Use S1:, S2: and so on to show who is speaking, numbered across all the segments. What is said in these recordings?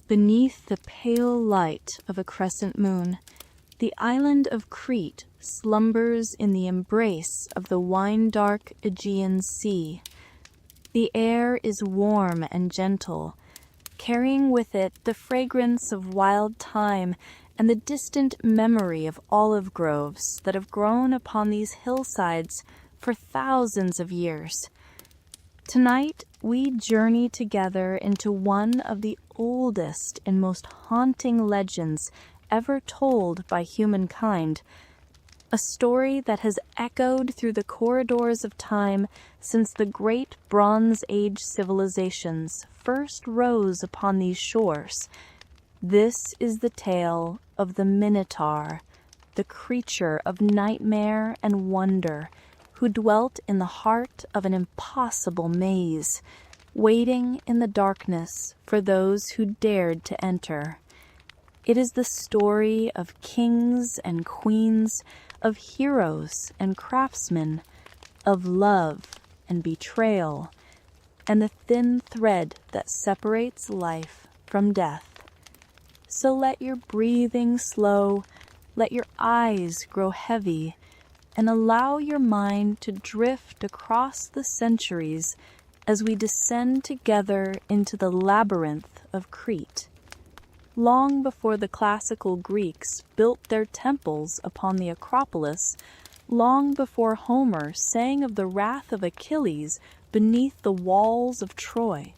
S1: Beneath the pale light of a crescent moon, the island of Crete slumbers in the embrace of the wine-dark Aegean Sea. The air is warm and gentle, carrying with it the fragrance of wild thyme and the distant memory of olive groves that have grown upon these hillsides for thousands of years. Tonight, we journey together into one of the oldest and most haunting legends ever told by humankind, a story that has echoed through the corridors of time since the great Bronze Age civilizations first rose upon these shores. This is the tale of the Minotaur, the creature of nightmare and wonder, who dwelt in the heart of an impossible maze, waiting in the darkness for those who dared to enter. It is the story of kings and queens, of heroes and craftsmen, of love and betrayal, and the thin thread that separates life from death. So let your breathing slow, let your eyes grow heavy, and allow your mind to drift across the centuries as we descend together into the Labyrinth of Crete. Long before the classical Greeks built their temples upon the Acropolis, long before Homer sang of the wrath of Achilles beneath the walls of Troy,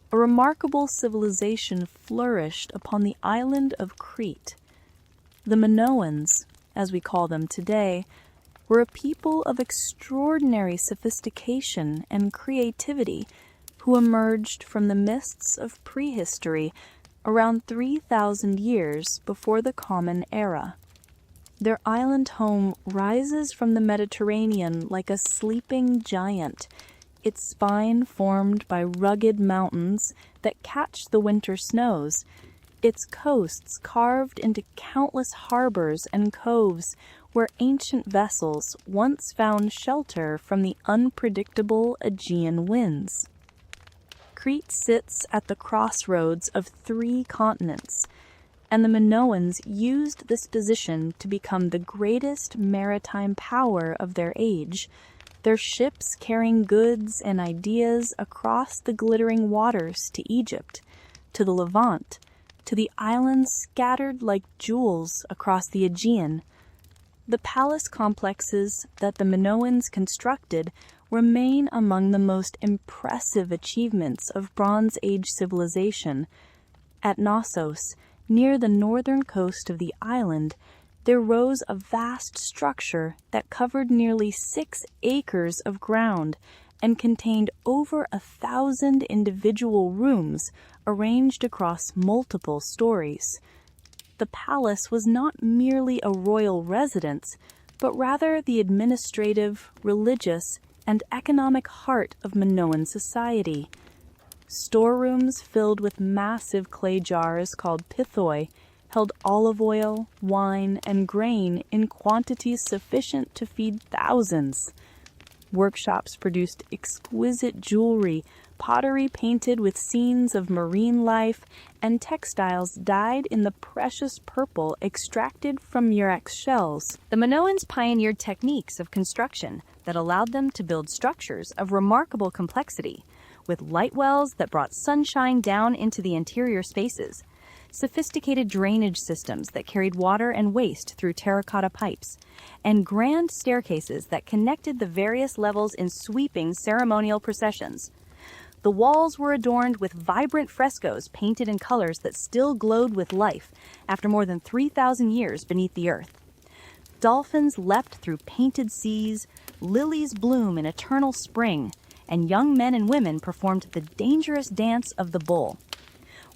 S1: a remarkable civilization flourished upon the island of Crete. The Minoans, as we call them today, were a people of extraordinary sophistication and creativity who emerged from the mists of prehistory around 3,000 years before the Common Era. Their island home rises from the Mediterranean like a sleeping giant, its spine formed by rugged mountains that catch the winter snows, its coasts carved into countless harbors and coves where ancient vessels once found shelter from the unpredictable Aegean winds. Crete sits at the crossroads of 3 continents, and the Minoans used this position to become the greatest maritime power of their age, their ships carrying goods and ideas across the glittering waters to Egypt, to the Levant, to the islands scattered like jewels across the Aegean. The palace complexes that the Minoans constructed remain among the most impressive achievements of Bronze Age civilization. At Knossos, near the northern coast of the island, there rose a vast structure that covered nearly 6 acres of ground and contained over 1,000 individual rooms arranged across multiple stories. The palace was not merely a royal residence, but rather the administrative, religious, and economic heart of Minoan society. Storerooms filled with massive clay jars called pithoi held olive oil, wine, and grain in quantities sufficient to feed thousands. Workshops produced exquisite jewelry, pottery painted with scenes of marine life, and textiles dyed in the precious purple extracted from murex shells.
S2: The Minoans pioneered techniques of construction that allowed them to build structures of remarkable complexity, with light wells that brought sunshine down into the interior spaces, sophisticated drainage systems that carried water and waste through terracotta pipes, and grand staircases that connected the various levels in sweeping ceremonial processions. The walls were adorned with vibrant frescoes painted in colors that still glowed with life after more than 3,000 years beneath the earth. Dolphins leapt through painted seas, lilies bloom in eternal spring, and young men and women performed the dangerous dance of the bull.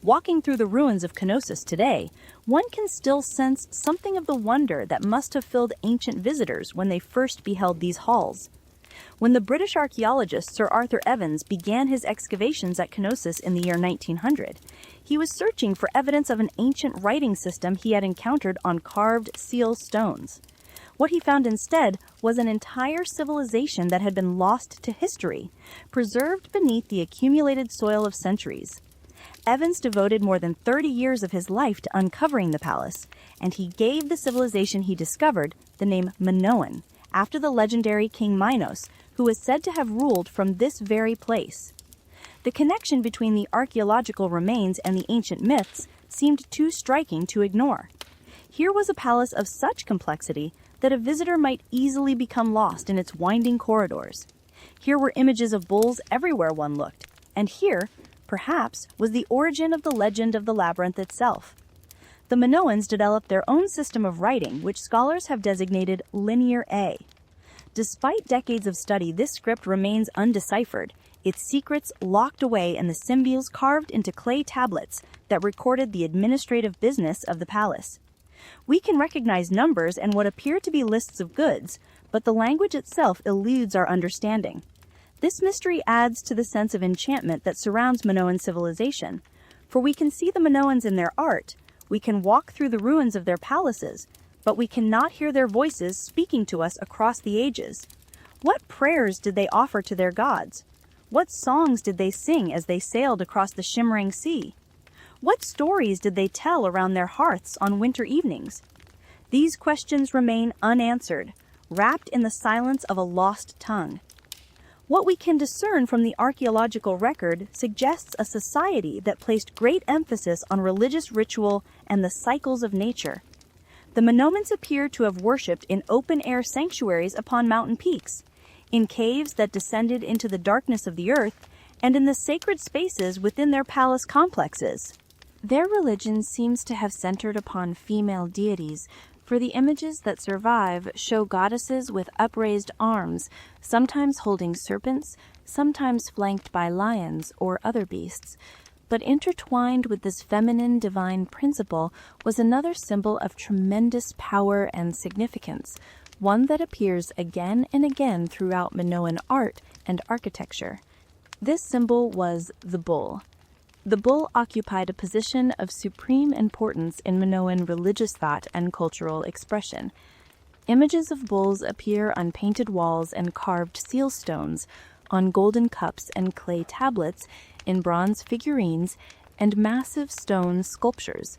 S2: Walking through the ruins of Knossos today, one can still sense something of the wonder that must have filled ancient visitors when they first beheld these halls. When the British archaeologist Sir Arthur Evans began his excavations at Knossos in the year 1900, he was searching for evidence of an ancient writing system he had encountered on carved seal stones. What he found instead was an entire civilization that had been lost to history, preserved beneath the accumulated soil of centuries. Evans devoted more than 30 years of his life to uncovering the palace, and he gave the civilization he discovered the name Minoan, after the legendary King Minos, who is said to have ruled from this very place. The connection between the archaeological remains and the ancient myths seemed too striking to ignore. Here was a palace of such complexity that a visitor might easily become lost in its winding corridors. Here were images of bulls everywhere one looked, and here, perhaps, was the origin of the legend of the labyrinth itself. The Minoans developed their own system of writing, which scholars have designated Linear A. Despite decades of study, this script remains undeciphered, its secrets locked away in the symbols carved into clay tablets that recorded the administrative business of the palace. We can recognize numbers and what appear to be lists of goods, but the language itself eludes our understanding. This mystery adds to the sense of enchantment that surrounds Minoan civilization, for we can see the Minoans in their art, we can walk through the ruins of their palaces, but we cannot hear their voices speaking to us across the ages. What prayers did they offer to their gods? What songs did they sing as they sailed across the shimmering sea? What stories did they tell around their hearths on winter evenings? These questions remain unanswered, wrapped in the silence of a lost tongue. What we can discern from the archaeological record suggests a society that placed great emphasis on religious ritual and the cycles of nature. The Minoans appear to have worshipped in open-air sanctuaries upon mountain peaks, in caves that descended into the darkness of the earth, and in the sacred spaces within their palace complexes.
S1: Their religion seems to have centered upon female deities, for the images that survive show goddesses with upraised arms, sometimes holding serpents, sometimes flanked by lions or other beasts. But intertwined with this feminine divine principle was another symbol of tremendous power and significance, one that appears again and again throughout Minoan art and architecture. This symbol was the bull. The bull occupied a position of supreme importance in Minoan religious thought and cultural expression. Images of bulls appear on painted walls and carved seal stones, on golden cups and clay tablets, in bronze figurines, and massive stone sculptures.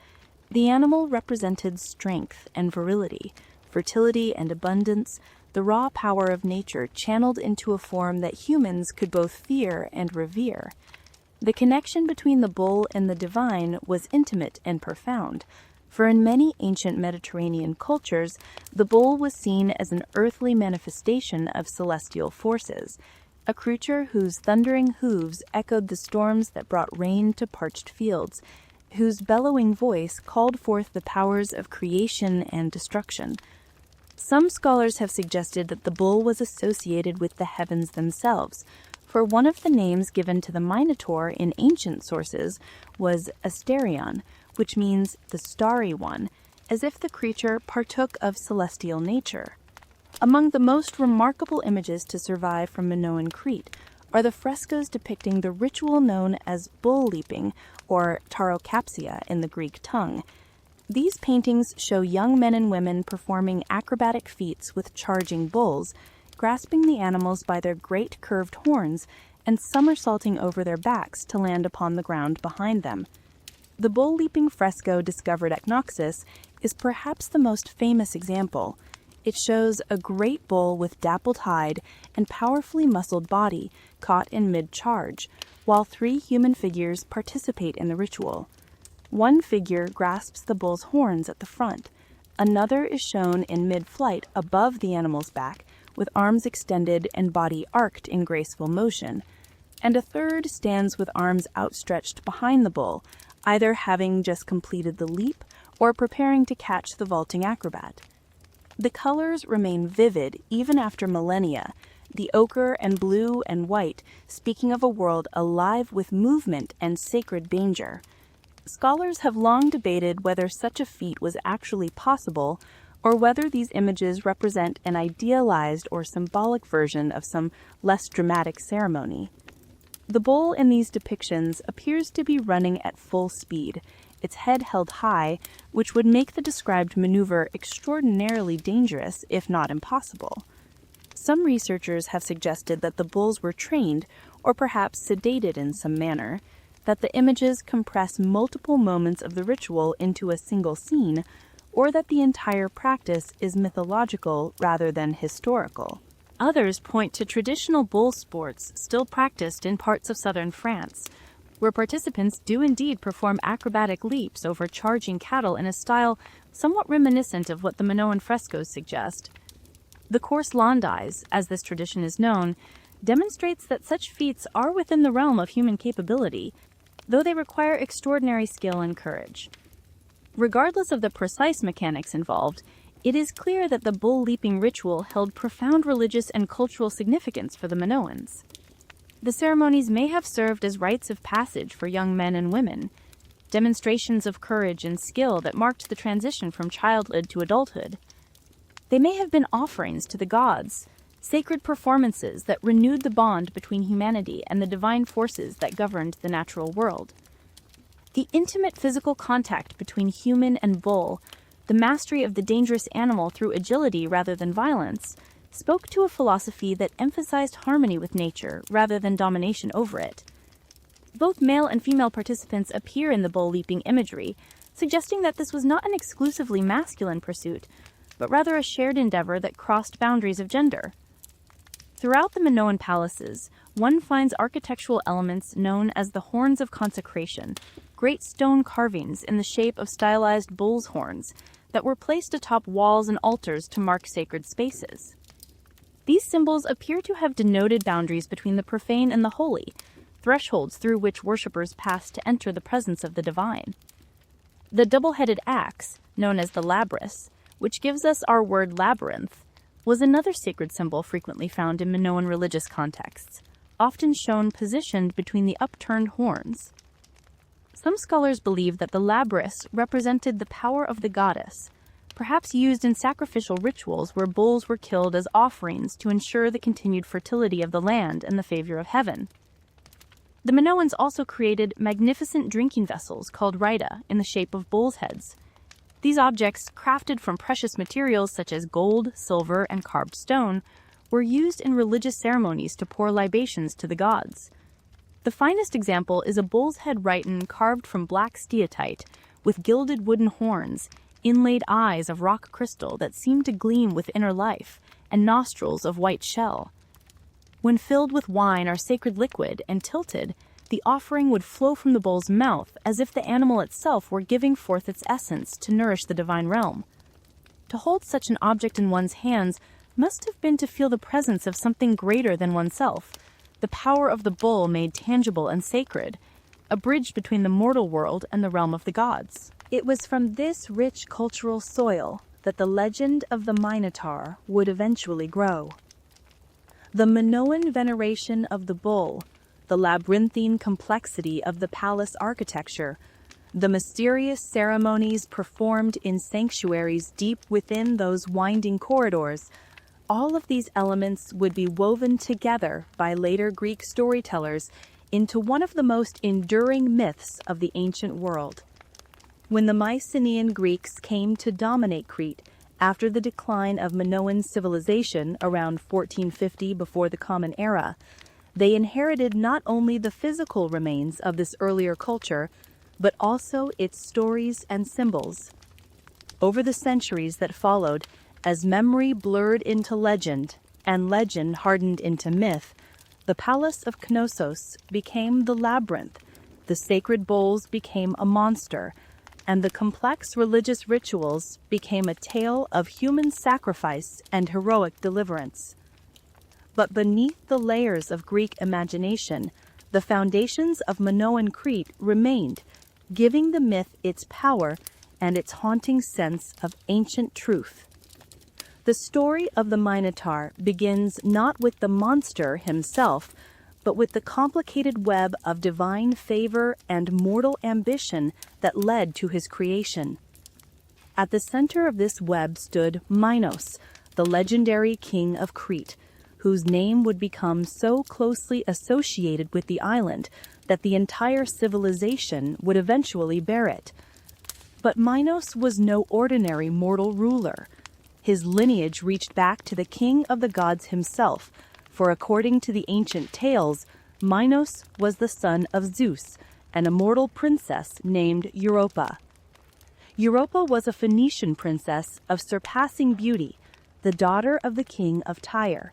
S1: The animal represented strength and virility, fertility and abundance, the raw power of nature channeled into a form that humans could both fear and revere. The connection between the bull and the divine was intimate and profound, for in many ancient Mediterranean cultures, the bull was seen as an earthly manifestation of celestial forces, a creature whose thundering hooves echoed the storms that brought rain to parched fields, whose bellowing voice called forth the powers of creation and destruction. Some scholars have suggested that the bull was associated with the heavens themselves, for one of the names given to the Minotaur in ancient sources was Asterion, which means the starry one, as if the creature partook of celestial nature. Among the most remarkable images to survive from Minoan Crete are the frescoes depicting the ritual known as bull leaping, or tarokapsia in the Greek tongue. These paintings show young men and women performing acrobatic feats with charging bulls, grasping the animals by their great curved horns and somersaulting over their backs to land upon the ground behind them. The bull-leaping fresco discovered at Knossos is perhaps the most famous example. It shows a great bull with dappled hide and powerfully muscled body caught in mid-charge, while 3 human figures participate in the ritual. One figure grasps the bull's horns at the front, another is shown in mid-flight above the animal's back, with arms extended and body arched in graceful motion, and a third stands with arms outstretched behind the bull, either having just completed the leap or preparing to catch the vaulting acrobat. The colors remain vivid even after millennia, the ochre and blue and white speaking of a world alive with movement and sacred danger. Scholars have long debated whether such a feat was actually possible, or whether these images represent an idealized or symbolic version of some less dramatic ceremony. The bull in these depictions appears to be running at full speed, its head held high, which would make the described maneuver extraordinarily dangerous, if not impossible. Some researchers have suggested that the bulls were trained, or perhaps sedated in some manner.
S2: that the images compress multiple moments of the ritual into a single scene, or that the entire practice is mythological rather than historical. Others point to traditional bull sports still practiced in parts of southern France, where participants do indeed perform acrobatic leaps over charging cattle in a style somewhat reminiscent of what the Minoan frescoes suggest. The course landais, as this tradition is known, demonstrates that such feats are within the realm of human capability, though they require extraordinary skill and courage. Regardless of the precise mechanics involved, it is clear that the bull leaping ritual held profound religious and cultural significance for the Minoans. The ceremonies may have served as rites of passage for young men and women, demonstrations of courage and skill that marked the transition from childhood to adulthood. They may have been offerings to the gods, sacred performances that renewed the bond between humanity and the divine forces that governed the natural world. The intimate physical contact between human and bull, the mastery of the dangerous animal through agility rather than violence, spoke to a philosophy that emphasized harmony with nature rather than domination over it. Both male and female participants appear in the bull leaping imagery, suggesting that this was not an exclusively masculine pursuit, but rather a shared endeavor that crossed boundaries of gender. Throughout the Minoan palaces, one finds architectural elements known as the horns of consecration, great stone carvings in the shape of stylized bull's horns that were placed atop walls and altars to mark sacred spaces. These symbols appear to have denoted boundaries between the profane and the holy, thresholds through which worshippers passed to enter the presence of the divine. The double-headed axe, known as the labrys, which gives us our word labyrinth, was another sacred symbol frequently found in Minoan religious contexts, often shown positioned between the upturned horns. Some scholars believe that the labrys represented the power of the goddess, perhaps used in sacrificial rituals where bulls were killed as offerings to ensure the continued fertility of the land and the favor of heaven. The Minoans also created magnificent drinking vessels called rita in the shape of bulls' heads. These objects, crafted from precious materials such as gold, silver, and carved stone, were used in religious ceremonies to pour libations to the gods. The finest example is a bull's head rhyton carved from black steatite, with gilded wooden horns, inlaid eyes of rock crystal that seem to gleam with inner life, and nostrils of white shell. When filled with wine or sacred liquid and tilted, the offering would flow from the bull's mouth as if the animal itself were giving forth its essence to nourish the divine realm. To hold such an object in one's hands must have been to feel the presence of something greater than oneself, the power of the bull made tangible and sacred, a bridge between the mortal world and the realm of the gods. It was from this rich cultural soil that the legend of the Minotaur would eventually grow. The Minoan veneration of the bull, the labyrinthine complexity of the palace architecture, the mysterious ceremonies performed in sanctuaries deep within those winding corridors, all of these elements would be woven together by later Greek storytellers into one of the most enduring myths of the ancient world. When the Mycenaean Greeks came to dominate Crete after the decline of Minoan civilization around 1450 before the Common Era, they inherited not only the physical remains of this earlier culture, but also its stories and symbols. Over the centuries that followed, as memory blurred into legend and legend hardened into myth, the palace of Knossos became the labyrinth, the sacred bowls became a monster, and the complex religious rituals became a tale of human sacrifice and heroic deliverance. But beneath the layers of Greek imagination, the foundations of Minoan Crete remained, giving the myth its power and its haunting sense of ancient truth. The story of the Minotaur begins not with the monster himself, but with the complicated web of divine favor and mortal ambition that led to his creation. At the center of this web stood Minos, the legendary king of Crete, whose name would become so closely associated with the island that the entire civilization would eventually bear it. But Minos was no ordinary mortal ruler. His lineage reached back to the king of the gods himself, for according to the ancient tales, Minos was the son of Zeus an immortal princess named Europa. Europa was a Phoenician princess of surpassing beauty, the daughter of the king of Tyre.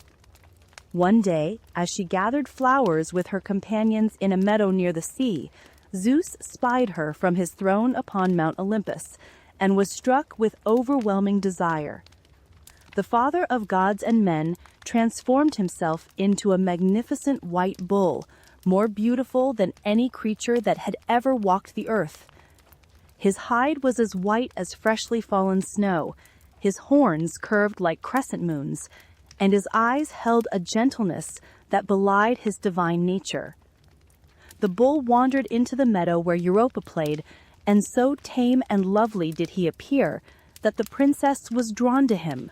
S2: One day, as she gathered flowers with her companions in a meadow near the sea, Zeus spied her from his throne upon Mount Olympus and was struck with overwhelming desire. The father of gods and men transformed himself into a magnificent white bull, more beautiful than any creature that had ever walked the earth. His hide was as white as freshly fallen snow, his horns curved like crescent moons, and his eyes held a gentleness that belied his divine nature. The bull wandered into the meadow where Europa played, and so tame and lovely did he appear that the princess was drawn to him.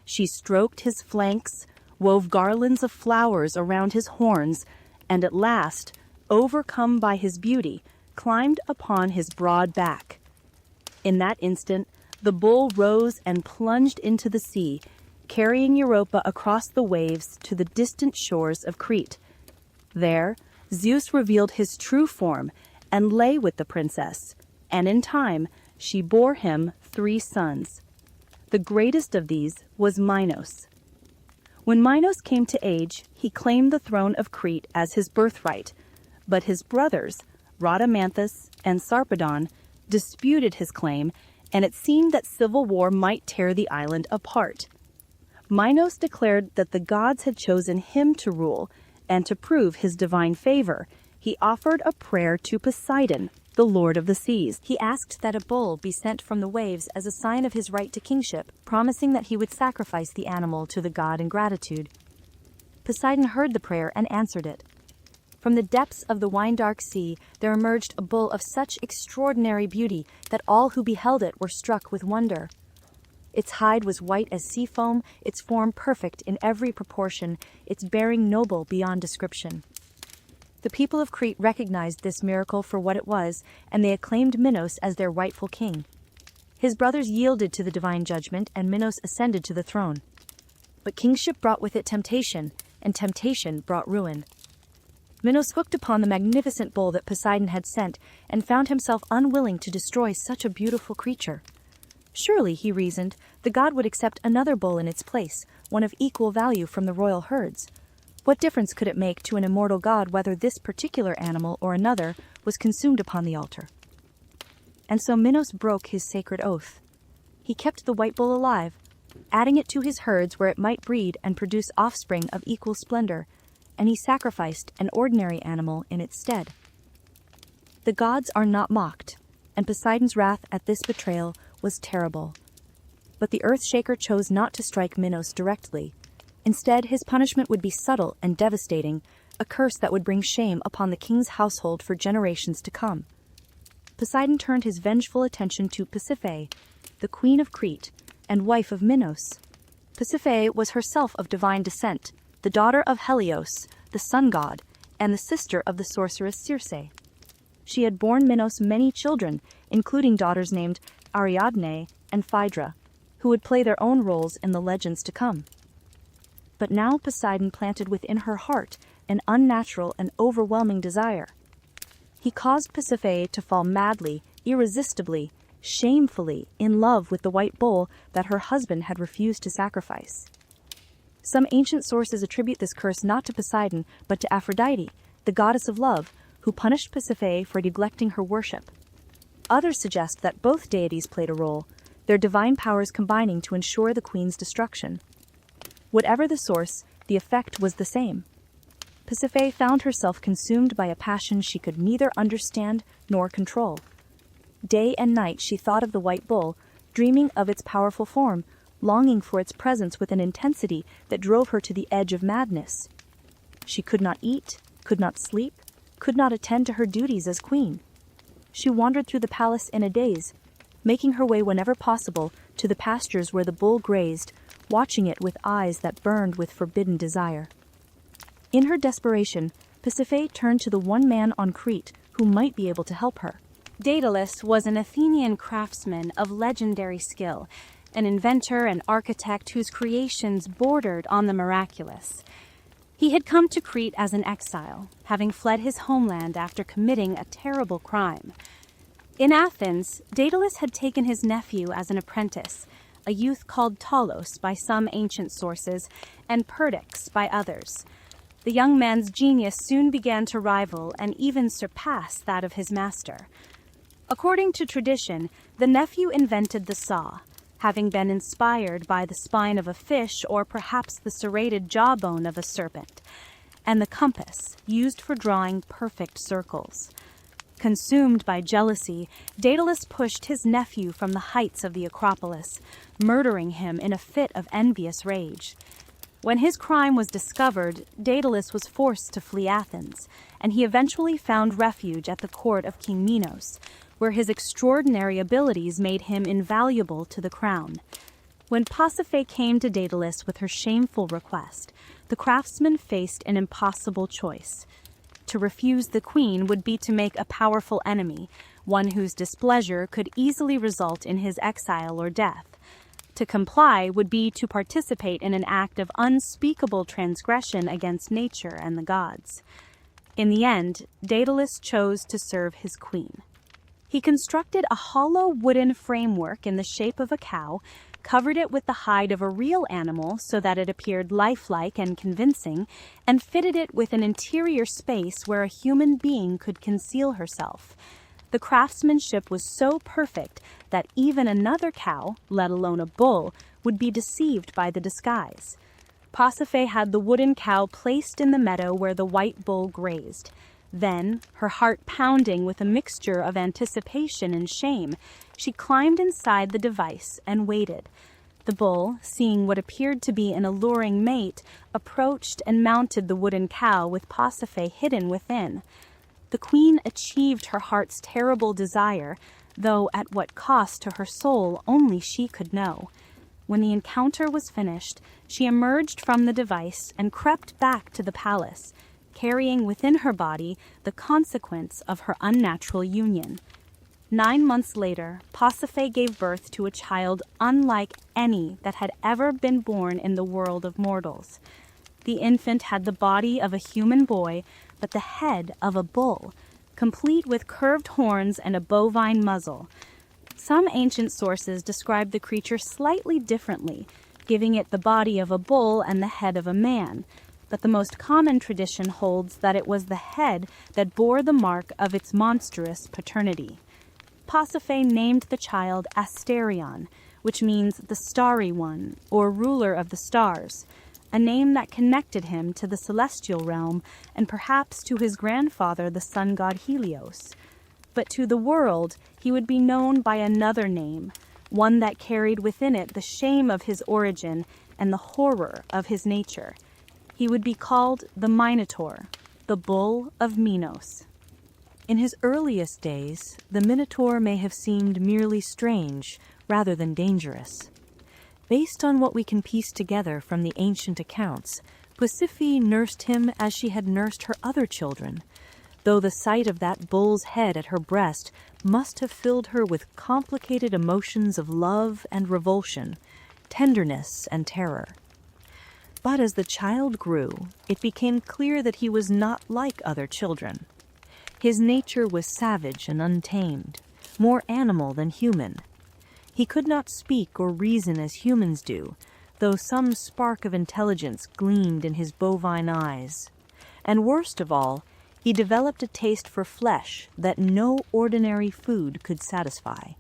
S2: She stroked his flanks, wove garlands of flowers around his horns, and at last, overcome by his beauty, climbed upon his broad back. In that instant, the bull rose and plunged into the sea, carrying Europa across the waves to the distant shores of Crete. There, Zeus revealed his true form and lay with the princess, and in time, she bore him 3 sons. The greatest of these was Minos. When Minos came to age, he claimed the throne of Crete as his birthright, but his brothers, Rhadamanthus and Sarpedon, disputed his claim, and it seemed that civil war might tear the island apart. Minos declared that the gods had chosen him to rule, and to prove his divine favor, he offered a prayer to Poseidon, the lord of the seas.
S1: He asked that a bull be sent from the waves as a sign of his right to kingship, promising that he would sacrifice the animal to the god in gratitude. Poseidon heard the prayer and answered it. From the depths of the wine-dark sea there emerged a bull of such extraordinary beauty that all who beheld it were struck with wonder. Its hide was white as sea foam, its form perfect in every proportion, its bearing noble beyond description. The people of Crete recognized this miracle for what it was, and they acclaimed Minos as their rightful king. His brothers yielded to the divine judgment, and Minos ascended to the throne. But kingship brought with it temptation, and temptation brought ruin. Minos looked upon the magnificent bull that Poseidon had sent, and found himself unwilling to destroy such a beautiful creature. Surely, he reasoned, the god would accept another bull in its place, one of equal value from the royal herds. What difference could it make to an immortal god whether this particular animal or another was consumed upon the altar? And so Minos broke his sacred oath. He kept the white bull alive, adding it to his herds where it might breed and produce offspring of equal splendor, and he sacrificed an ordinary animal in its stead. The gods are not mocked, and Poseidon's wrath at this betrayal was terrible. But the Earthshaker chose not to strike Minos directly. Instead, his punishment would be subtle and devastating, a curse that would bring shame upon the king's household for generations to come. Poseidon turned his vengeful attention to Pasiphae, the queen of Crete and wife of Minos. Pasiphae was herself of divine descent, the daughter of Helios, the sun god, and the sister of the sorceress Circe. She had borne Minos many children, including daughters named Ariadne and Phaedra, who would play their own roles in the legends to come. But now Poseidon planted within her heart an unnatural and overwhelming desire. He caused Pasiphae to fall madly, irresistibly, shamefully in love with the white bull that her husband had refused to sacrifice. Some ancient sources attribute this curse not to Poseidon, but to Aphrodite, the goddess of love, who punished Pasiphae for neglecting her worship. Others suggest that both deities played a role, their divine powers combining to ensure the queen's destruction. Whatever the source, the effect was the same. Pasiphae found herself consumed by a passion she could neither understand nor control. Day and night she thought of the white bull, dreaming of its powerful form, longing for its presence with an intensity that drove her to the edge of madness. She could not eat, could not sleep, could not attend to her duties as queen. She wandered through the palace in a daze, making her way whenever possible to the pastures where the bull grazed, watching it with eyes that burned with forbidden desire. In her desperation, Pasiphae turned to the one man on Crete who might be able to help her.
S3: Daedalus was an Athenian craftsman of legendary skill, an inventor and architect whose creations bordered on the miraculous. He had come to Crete as an exile, having fled his homeland after committing a terrible crime. In Athens, Daedalus had taken his nephew as an apprentice, a youth called Talos by some ancient sources and Perdix by others. The young man's genius soon began to rival and even surpass that of his master. According to tradition, the nephew invented the saw, having been inspired by the spine of a fish or perhaps the serrated jawbone of a serpent, and the compass, used for drawing perfect circles. Consumed by jealousy, Daedalus pushed his nephew from the heights of the Acropolis, murdering him in a fit of envious rage. When his crime was discovered, Daedalus was forced to flee Athens, and he eventually found refuge at the court of King Minos, where his extraordinary abilities made him invaluable to the crown. When Pasiphae came to Daedalus with her shameful request, the craftsman faced an impossible choice. To refuse the queen would be to make a powerful enemy, one whose displeasure could easily result in his exile or death. To comply would be to participate in an act of unspeakable transgression against nature and the gods. In the end, Daedalus chose to serve his queen. He constructed a hollow wooden framework in the shape of a cow, covered it with the hide of a real animal so that it appeared lifelike and convincing, and fitted it with an interior space where a human being could conceal herself. The craftsmanship was so perfect that even another cow, let alone a bull, would be deceived by the disguise. Pasiphae had the wooden cow placed in the meadow where the white bull grazed. Then, her heart pounding with a mixture of anticipation and shame, she climbed inside the device and waited. The bull, seeing what appeared to be an alluring mate, approached and mounted the wooden cow with Pasiphae hidden within. The queen achieved her heart's terrible desire, though at what cost to her soul only she could know. When the encounter was finished, she emerged from the device and crept back to the palace, carrying within her body the consequence of her unnatural union. 9 months later, Pasiphae gave birth to a child unlike any that had ever been born in the world of mortals. The infant had the body of a human boy, but the head of a bull, complete with curved horns and a bovine muzzle. Some ancient sources describe the creature slightly differently, giving it the body of a bull and the head of a man, but the most common tradition holds that it was the head that bore the mark of its monstrous paternity. Pasiphae named the child Asterion, which means the starry one, or ruler of the stars, a name that connected him to the celestial realm and perhaps to his grandfather, the sun god Helios. But to the world, he would be known by another name, one that carried within it the shame of his origin and the horror of his nature. He would be called the Minotaur, the bull of Minos.
S4: In his earliest days, the Minotaur may have seemed merely strange rather than dangerous. Based on what we can piece together from the ancient accounts, Pasiphae nursed him as she had nursed her other children, though the sight of that bull's head at her breast must have filled her with complicated emotions of love and revulsion, tenderness and terror. But as the child grew, it became clear that he was not like other children. His nature was savage and untamed, more animal than human. He could not speak or reason as humans do, though some spark of intelligence gleamed in his bovine eyes. And worst of all, he developed a taste for flesh that no ordinary food could satisfy.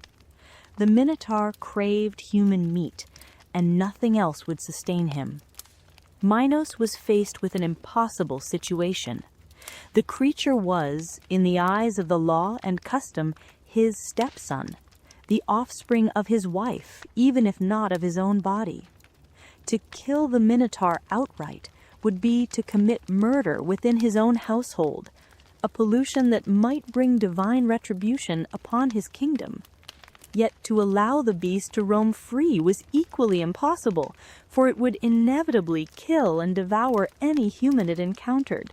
S4: The Minotaur craved human meat, and nothing else would sustain him. Minos was faced with an impossible situation. The creature was, in the eyes of the law and custom, his stepson, the offspring of his wife, even if not of his own body. To kill the Minotaur outright would be to commit murder within his own household, a pollution that might bring divine retribution upon his kingdom. Yet to allow the beast to roam free was equally impossible, for it would inevitably kill and devour any human it encountered.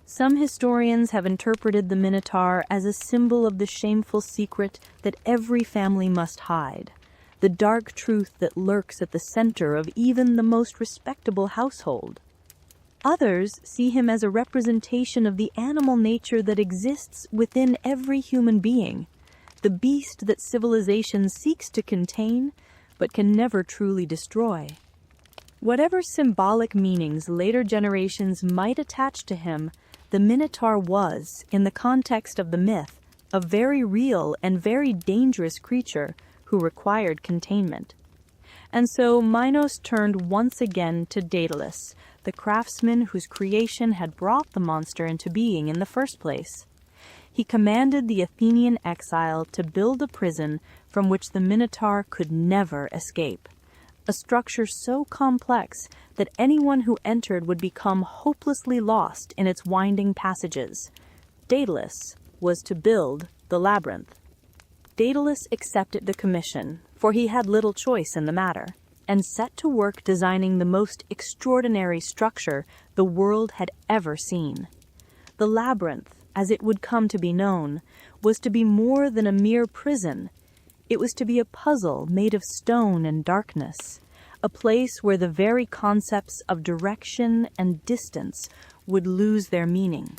S4: Some historians have interpreted the Minotaur as a symbol of the shameful secret that every family must hide, the dark truth that lurks at the center of even the most respectable household. Others see him as a representation of the animal nature that exists within every human being, the beast that civilization seeks to contain but can never truly destroy. Whatever symbolic meanings later generations might attach to him, the Minotaur was, in the context of the myth, a very real and very dangerous creature who required containment. And so Minos turned once again to Daedalus, the craftsman whose creation had brought the monster into being in the first place. He commanded the Athenian exile to build a prison from which the Minotaur could never escape, a structure so complex that anyone who entered would become hopelessly lost in its winding passages. Daedalus was to build the labyrinth. Daedalus accepted the commission, for he had little choice in the matter, and set to work designing the most extraordinary structure the world had ever seen. The labyrinth, as it would come to be known, was to be more than a mere prison. It was to be a puzzle made of stone and darkness, a place where the very concepts of direction and distance would lose their meaning.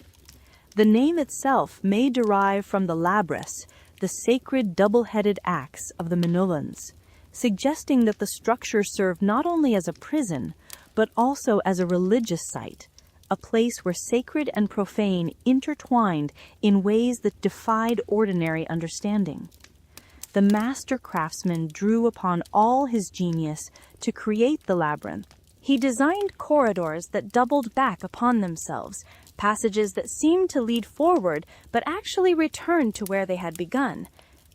S4: The name itself may derive from the labrys, the sacred double-headed axe of the Minoans, suggesting that the structure served not only as a prison, but also as a religious site, a place where sacred and profane intertwined in ways that defied ordinary understanding. The master craftsman drew upon all his genius to create the labyrinth. He designed corridors that doubled back upon themselves, passages that seemed to lead forward but actually returned to where they had begun,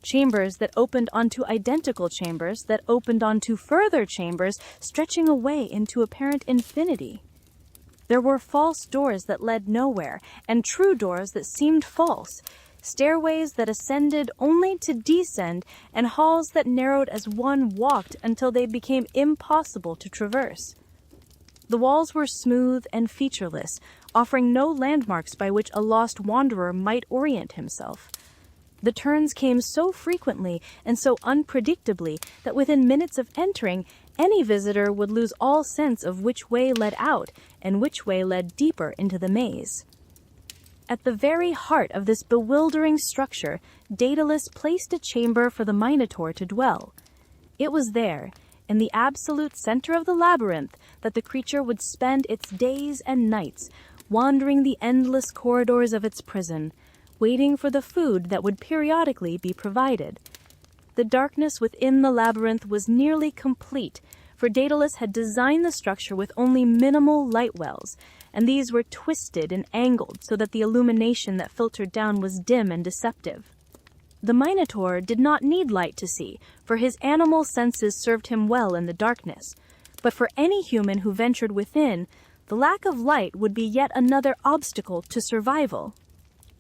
S4: chambers that opened onto identical chambers that opened onto further chambers, stretching away into apparent infinity. There were false doors that led nowhere, and true doors that seemed false, stairways that ascended only to descend, and halls that narrowed as one walked until they became impossible to traverse. The walls were smooth and featureless, offering no landmarks by which a lost wanderer might orient himself. The turns came so frequently and so unpredictably that within minutes of entering, any visitor would lose all sense of which way led out and which way led deeper into the maze. At the very heart of this bewildering structure, Daedalus placed a chamber for the Minotaur to dwell. It was there, in the absolute center of the labyrinth, that the creature would spend its days and nights, wandering the endless corridors of its prison, waiting for the food that would periodically be provided. The darkness within the labyrinth was nearly complete, for Daedalus had designed the structure with only minimal light wells, and these were twisted and angled so that the illumination that filtered down was dim and deceptive. The Minotaur did not need light to see, for his animal senses served him well in the darkness. But for any human who ventured within, the lack of light would be yet another obstacle to survival.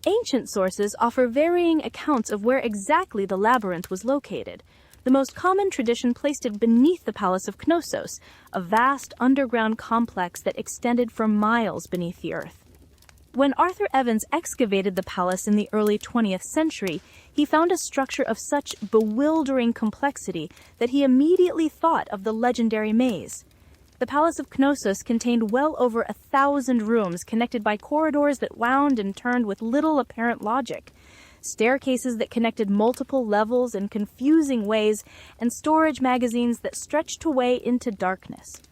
S4: Ancient sources offer varying accounts of where exactly the labyrinth was located. The most common tradition placed it beneath the palace of Knossos, a vast underground complex that extended for miles beneath the earth. When Arthur Evans excavated the palace in the early 20th century, he found a structure of such bewildering complexity that he immediately thought of the legendary maze. The Palace of Knossos contained well over 1,000 rooms connected by corridors that wound and turned with little apparent logic, staircases that connected multiple levels in confusing ways, and storage magazines that stretched away into darkness.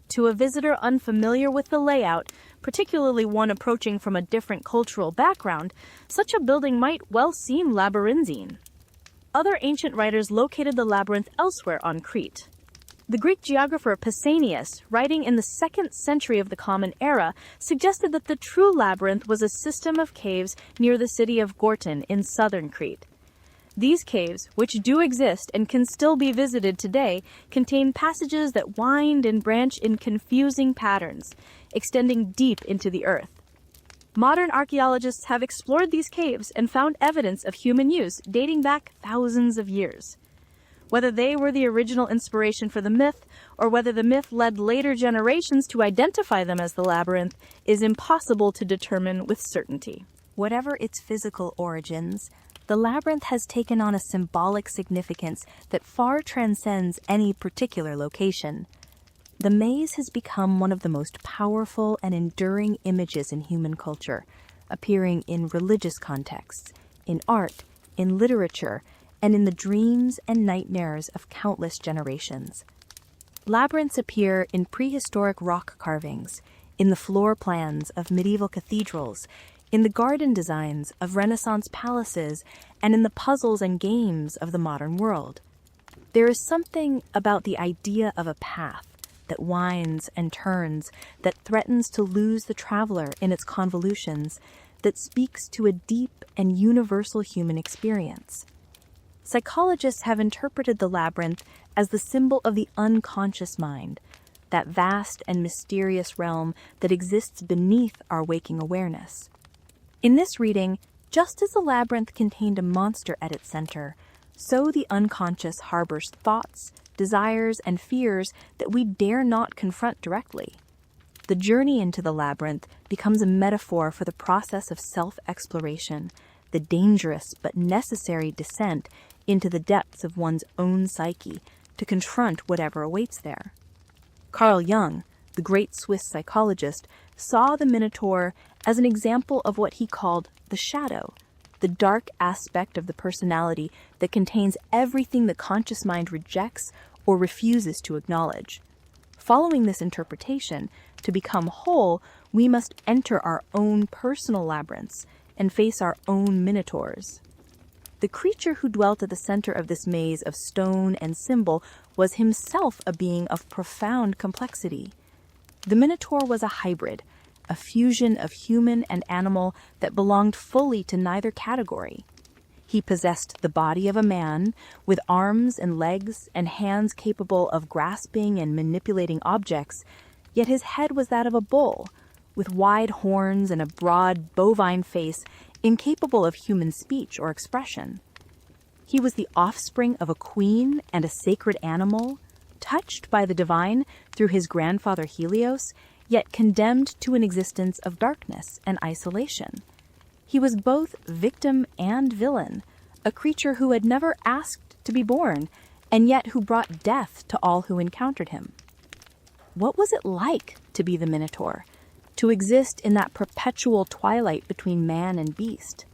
S4: To a visitor unfamiliar with the layout, particularly one approaching from a different cultural background, such a building might well seem labyrinthine. Other ancient writers located the labyrinth elsewhere on Crete. The Greek geographer Pausanias, writing in the 2nd century of the Common Era, suggested that the true labyrinth was a system of caves near the city of Gortyn in southern Crete. These caves, which do exist and can still be visited today, contain passages that wind and branch in confusing patterns, extending deep into the earth. Modern archaeologists have explored these caves and found evidence of human use dating back thousands of years. Whether they were the original inspiration for the myth, or whether the myth led later generations to identify them as the labyrinth, is impossible to determine with certainty.
S2: Whatever its physical origins, the labyrinth has taken on a symbolic significance that far transcends any particular location. the maze has become one of the most powerful and enduring images in human culture, appearing in religious contexts, in art, in literature, and in the dreams and nightmares of countless generations. Labyrinths appear in prehistoric rock carvings, in the floor plans of medieval cathedrals, in the garden designs of Renaissance palaces, and in the puzzles and games of the modern world. There is something about the idea of a path that winds and turns, that threatens to lose the traveler in its convolutions, that speaks to a deep and universal human experience. Psychologists have interpreted the labyrinth as the symbol of the unconscious mind, that vast and mysterious realm that exists beneath our waking awareness. In this reading, just as the labyrinth contained a monster at its center, so the unconscious harbors thoughts, desires, and fears that we dare not confront directly. The journey into the labyrinth becomes a metaphor for the process of self-exploration, the dangerous but necessary descent into the depths of one's own psyche to confront whatever awaits there. Carl Jung, the great Swiss psychologist, saw the Minotaur as an example of what he called the shadow, the dark aspect of the personality that contains everything the conscious mind rejects or refuses to acknowledge. Following this interpretation, to become whole, we must enter our own personal labyrinths and face our own minotaurs. The creature who dwelt at the center of this maze of stone and symbol was himself a being of profound complexity. The Minotaur was a hybrid, a fusion of human and animal that belonged fully to neither category. He possessed the body of a man, with arms and legs and hands capable of grasping and manipulating objects, yet his head was that of a bull, with wide horns and a broad bovine face incapable of human speech or expression. He was the offspring of a queen and a sacred animal, touched by the divine through his grandfather Helios, yet condemned to an existence of darkness and isolation. He was both victim and villain, a creature who had never asked to be born, and yet who brought death to all who encountered him. What was it like to be the Minotaur, to exist in that perpetual twilight between man and beast?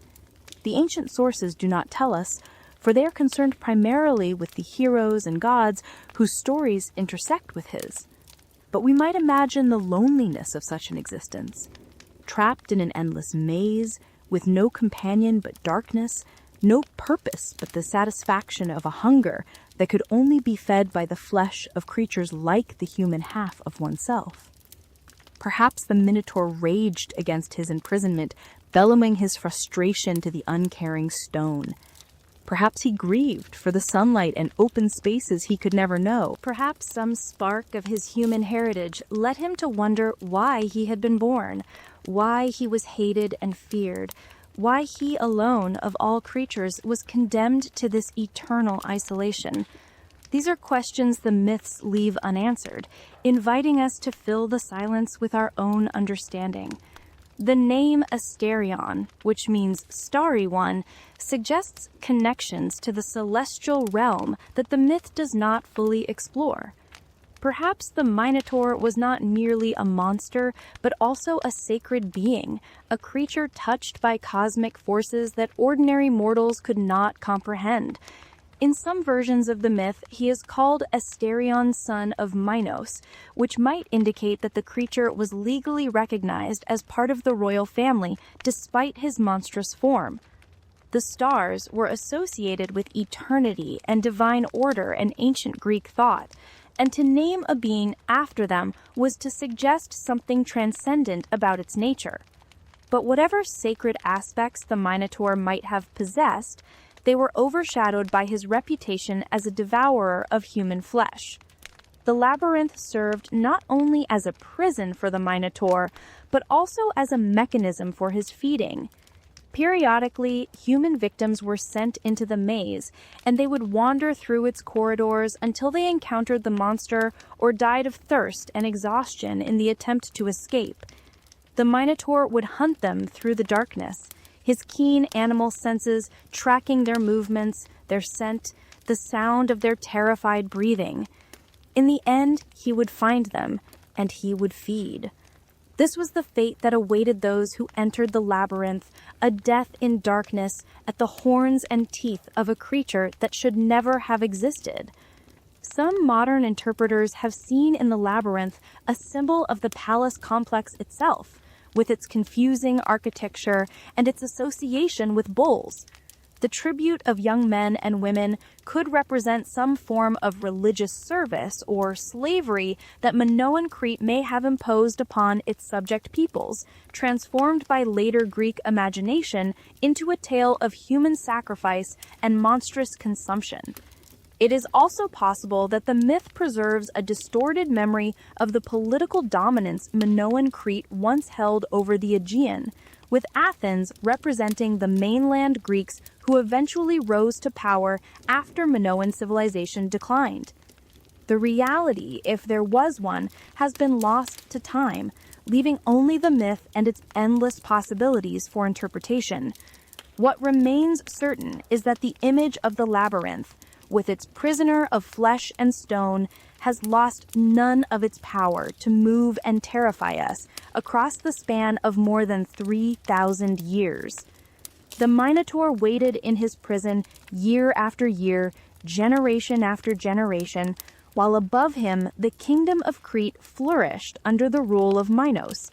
S2: The ancient sources do not tell us, for they are concerned primarily with the heroes and gods whose stories intersect with his. But we might imagine the loneliness of such an existence, trapped in an endless maze, with no companion but darkness, no purpose but the satisfaction of a hunger that could only be fed by the flesh of creatures like the human half of oneself. Perhaps the Minotaur raged against his imprisonment, bellowing his frustration to the uncaring stone. Perhaps he grieved for the sunlight and open spaces he could never know. Perhaps some spark of his human heritage led him to wonder why he had been born, why he was hated and feared, why he alone of all creatures was condemned to this eternal isolation. These are questions the myths leave unanswered, inviting us to fill the silence with our own understanding. The name Asterion, which means starry one, suggests connections to the celestial realm that the myth does not fully explore. Perhaps the Minotaur was not merely a monster, but also a sacred being, a creature touched by cosmic forces that ordinary mortals could not comprehend. In some versions of the myth, he is called Asterion, son of Minos, which might indicate that the creature was legally recognized as part of the royal family despite his monstrous form. The stars were associated with eternity and divine order in ancient Greek thought, and to name a being after them was to suggest something transcendent about its nature. But whatever sacred aspects the Minotaur might have possessed, they were overshadowed by his reputation as a devourer of human flesh. The labyrinth served not only as a prison for the Minotaur, but also as a mechanism for his feeding. Periodically, human victims were sent into the maze, and they would wander through its corridors until they encountered the monster or died of thirst and exhaustion in the attempt to escape. The Minotaur would hunt them through the darkness, his keen animal senses tracking their movements, their scent, the sound of their terrified breathing. In the end, he would find them, and he would feed. This was the fate that awaited those who entered the labyrinth, a death in darkness at the horns and teeth of a creature that should never have existed. Some modern interpreters have seen in the labyrinth a symbol of the palace complex itself, with its confusing architecture and its association with bulls. The tribute of young men and women could represent some form of religious service or slavery that Minoan Crete may have imposed upon its subject peoples, transformed by later Greek imagination into a tale of human sacrifice and monstrous consumption. It is also possible that the myth preserves a distorted memory of the political dominance Minoan Crete once held over the Aegean, with Athens representing the mainland Greeks who eventually rose to power after Minoan civilization declined. The reality, if there was one, has been lost to time, leaving only the myth and its endless possibilities for interpretation. What remains certain is that the image of the labyrinth, with its prisoner of flesh and stone, has lost none of its power to move and terrify us across the span of more than 3,000 years. The Minotaur waited in his prison year after year, generation after generation, while above him the kingdom of Crete flourished under the rule of Minos.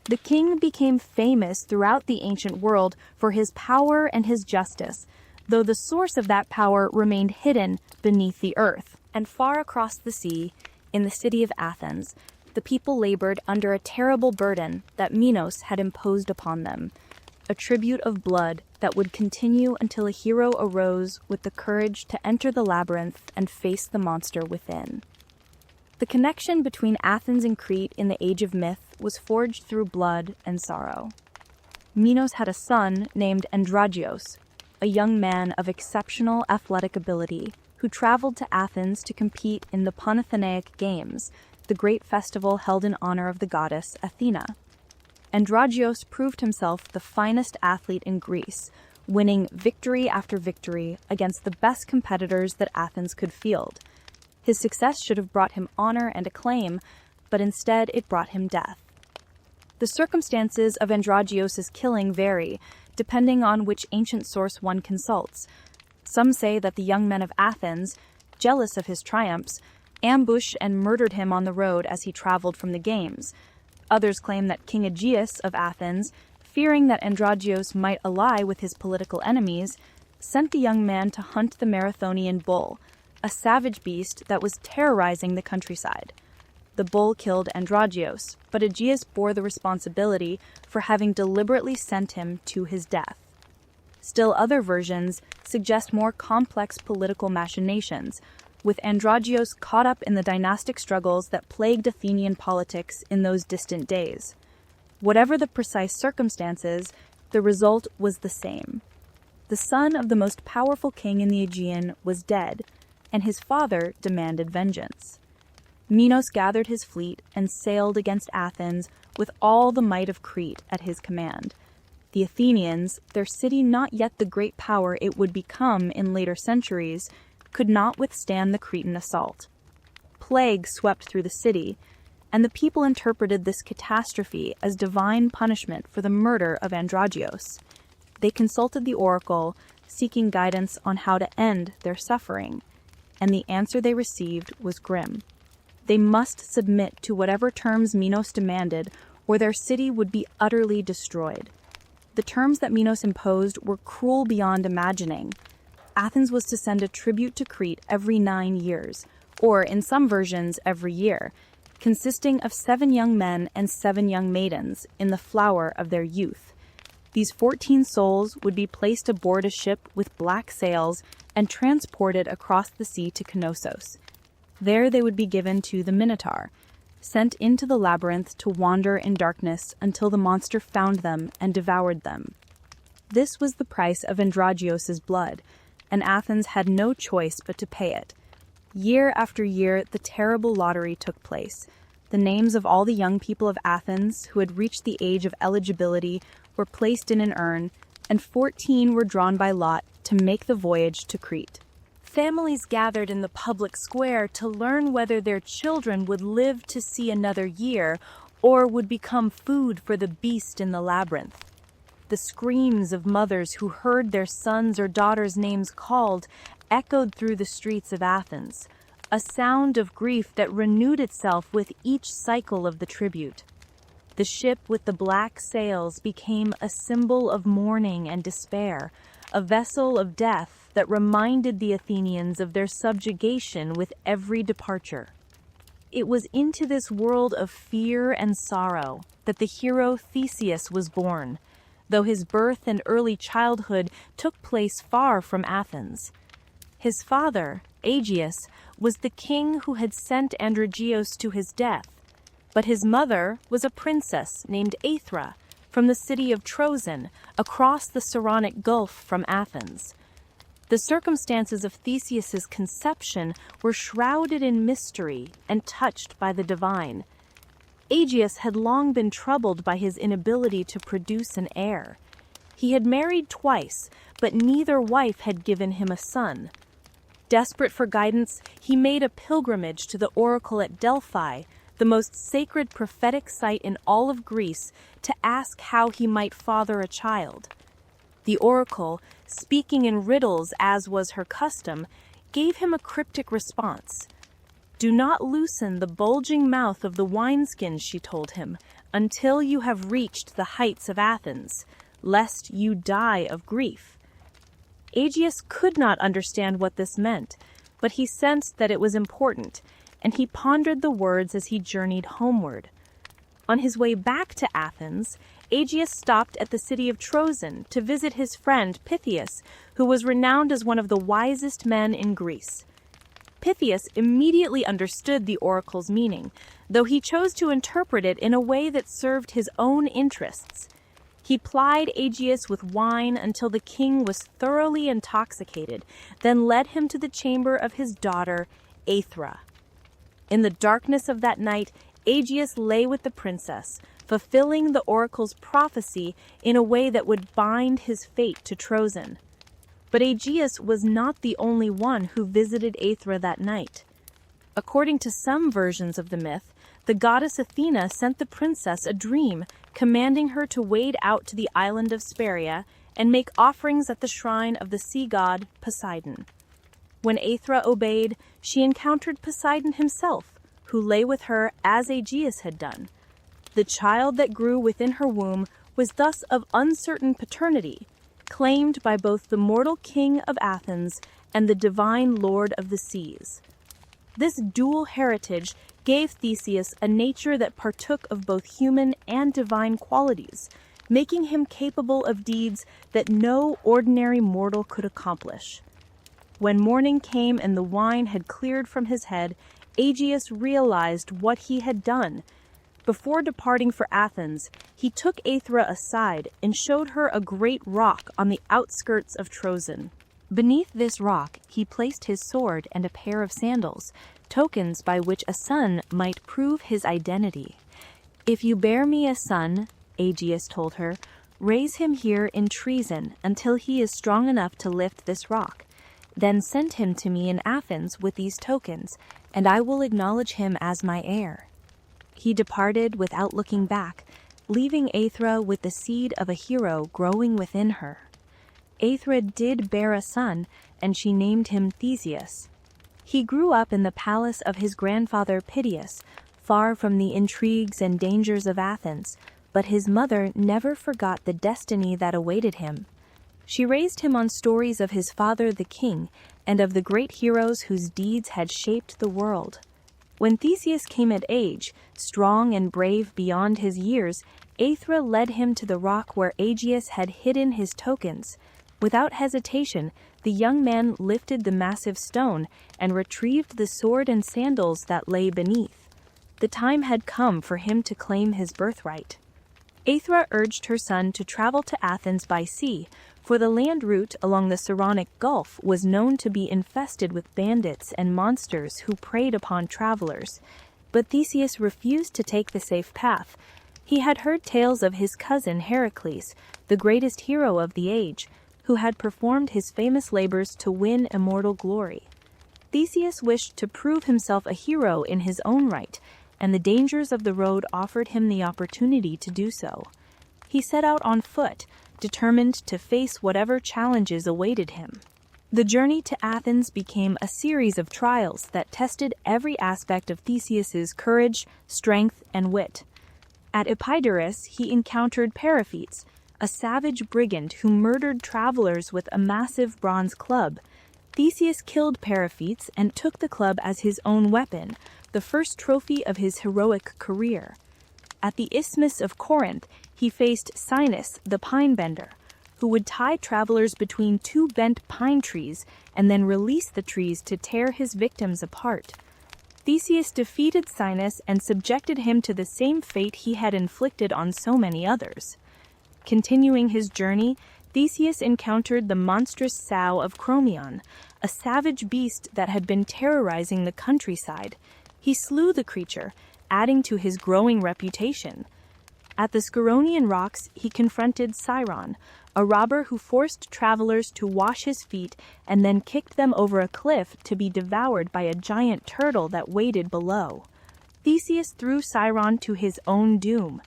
S2: The king became famous throughout the ancient world for his power and his justice, though the source of that power remained hidden beneath the earth. And far across the sea, in the city of Athens, the people labored under a terrible burden that Minos had imposed upon them, a tribute of blood that would continue until a hero arose with the courage to enter the labyrinth and face the monster within. The connection between Athens and Crete in the age of myth was forged through blood and sorrow. Minos had a son named Androgeos, a young man of exceptional athletic ability who traveled to Athens to compete in the Panathenaic Games, the great festival held in honor of the goddess Athena. Androgeos proved himself the finest athlete in Greece, winning victory after victory against the best competitors that Athens could field. His success should have brought him honor and acclaim, but instead it brought him death. The circumstances of Androgeos' killing vary, depending on which ancient source one consults. Some say that the young men of Athens, jealous of his triumphs, ambushed and murdered him on the road as he traveled from the games. Others claim that King Aegeus of Athens, fearing that Androgeos might ally with his political enemies, sent the young man to hunt the Marathonian bull, a savage beast that was terrorizing the countryside. The bull killed Androgeos, but Aegeus bore the responsibility for having deliberately sent him to his death. Still other versions suggest more complex political machinations, with Androgeos caught up in the dynastic struggles that plagued Athenian politics in those distant days. Whatever the precise circumstances, the result was the same. The son of the most powerful king in the Aegean was dead, and his father demanded vengeance. Minos gathered his fleet and sailed against Athens with all the might of Crete at his command. The Athenians, their city not yet the great power it would become in later centuries, could not withstand the Cretan assault. Plague swept through the city, and the people interpreted this catastrophe as divine punishment for the murder of Androgeos. They consulted the oracle, seeking guidance on how to end their suffering, and the answer they received was grim. They must submit to whatever terms Minos demanded, or their city would be utterly destroyed. The terms that Minos imposed were cruel beyond imagining. Athens was to send a tribute to Crete every 9 years, or in some versions every year, consisting of 7 young men and 7 young maidens in the flower of their youth. These 14 souls would be placed aboard a ship with black sails and transported across the sea to Knossos. There they would be given to the Minotaur, sent into the labyrinth to wander in darkness until the monster found them and devoured them. This was the price of Androgeos' blood, and Athens had no choice but to pay it. Year after year, the terrible lottery took place. The names of all the young people of Athens who had reached the age of eligibility were placed in an urn, and 14 were drawn by lot to make the voyage to Crete. Families gathered in the public square to learn whether their children would live to see another year or would become food for the beast in the labyrinth. The screams of mothers who heard their sons' or daughters' names called echoed through the streets of Athens, a sound of grief that renewed itself with each cycle of the tribute. The ship with the black sails became a symbol of mourning and despair, a vessel of death that reminded the Athenians of their subjugation with every departure. It was into this world of fear and sorrow that the hero Theseus was born, though his birth and early childhood took place far from Athens. His father, Aegeus, was the king who had sent Androgeos to his death, but his mother was a princess named Aethra from the city of Troezen, across the Saronic Gulf from Athens. The circumstances of Theseus's conception were shrouded in mystery and touched by the divine. Aegeus had long been troubled by his inability to produce an heir. He had married twice, but neither wife had given him a son. Desperate for guidance, he made a pilgrimage to the oracle at Delphi, the most sacred prophetic site in all of Greece, to ask how he might father a child. The oracle, speaking in riddles as was her custom, gave him a cryptic response. "Do not loosen the bulging mouth of the wineskin," she told him, "until you have reached the heights of Athens, lest you die of grief." Aegeus could not understand what this meant, but he sensed that it was important, and he pondered the words as he journeyed homeward. On his way back to Athens, Aegeus stopped at the city of Troezen to visit his friend Pythias, who was renowned as one of the wisest men in Greece. Pythias immediately understood the oracle's meaning, though he chose to interpret it in a way that served his own interests. He plied Aegeus with wine until the king was thoroughly intoxicated, then led him to the chamber of his daughter, Aethra. In the darkness of that night, Aegeus lay with the princess, fulfilling the oracle's prophecy in a way that would bind his fate to Troezen. But Aegeus was not the only one who visited Aethra that night. According to some versions of the myth, the goddess Athena sent the princess a dream, commanding her to wade out to the island of Speria and make offerings at the shrine of the sea god Poseidon. When Aethra obeyed, she encountered Poseidon himself, who lay with her as Aegeus had done. The child that grew within her womb was thus of uncertain paternity, claimed by both the mortal king of Athens and the divine lord of the seas. This dual heritage gave Theseus a nature that partook of both human and divine qualities, making him capable of deeds that no ordinary mortal could accomplish. When morning came and the wine had cleared from his head, Aegeus realized what he had done. Before departing for Athens, he took Aethra aside and showed her a great rock on the outskirts of Troezen. Beneath this rock, he placed his sword and a pair of sandals, tokens by which a son might prove his identity. "If you bear me a son," Aegeus told her, "raise him here in Troezen until he is strong enough to lift this rock. Then send him to me in Athens with these tokens, and I will acknowledge him as my heir." He departed without looking back, leaving Aethra with the seed of a hero growing within her. Aethra did bear a son, and she named him Theseus. He grew up in the palace of his grandfather Pythias, far from the intrigues and dangers of Athens, but his mother never forgot the destiny that awaited him. She raised him on stories of his father the king, and of the great heroes whose deeds had shaped the world. When Theseus came of age, strong and brave beyond his years, Aethra led him to the rock where Aegeus had hidden his tokens. Without hesitation, the young man lifted the massive stone and retrieved the sword and sandals that lay beneath. The time had come for him to claim his birthright. Aethra urged her son to travel to Athens by sea, for the land route along the Saronic Gulf was known to be infested with bandits and monsters who preyed upon travelers. But Theseus refused to take the safe path. He had heard tales of his cousin Heracles, the greatest hero of the age, who had performed his famous labors to win immortal glory. Theseus wished to prove himself a hero in his own right, and the dangers of the road offered him the opportunity to do so. He set out on foot, determined to face whatever challenges awaited him. The journey to Athens became a series of trials that tested every aspect of Theseus's courage, strength, and wit. At Epidaurus, he encountered Periphetes, a savage brigand who murdered travelers with a massive bronze club. Theseus killed Periphetes and took the club as his own weapon, the first trophy of his heroic career. At the Isthmus of Corinth, he faced Sinis, the pine bender, who would tie travelers between two bent pine trees and then release the trees to tear his victims apart. Theseus defeated Sinis and subjected him to the same fate he had inflicted on so many others. Continuing his journey, Theseus encountered the monstrous sow of Crommyon, a savage beast that had been terrorizing the countryside. He slew the creature, adding to his growing reputation. At the Scaronian rocks, he confronted Sciron, a robber who forced travelers to wash his feet and then kicked them over a cliff to be devoured by a giant turtle that waited below. Theseus threw Sciron to his own doom.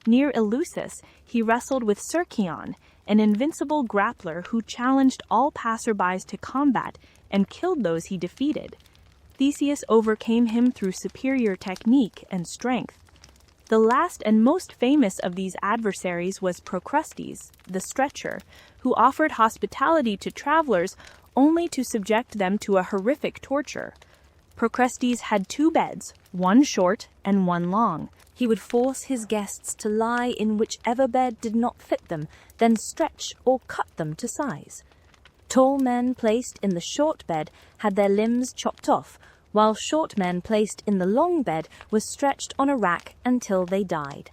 S2: Near Eleusis, he wrestled with Cercion, an invincible grappler who challenged all passerbys to combat and killed those he defeated. Theseus overcame him through superior technique and strength. The last and most famous of these adversaries was Procrustes, the stretcher, who offered hospitality to travelers only to subject them to a horrific torture. Procrustes had two beds, one short and one long. He would force his guests to lie in whichever bed did not fit them, then stretch or cut them to size. Tall men placed in the short bed had their limbs chopped off, while short men placed in the long bed were stretched on a rack until they died.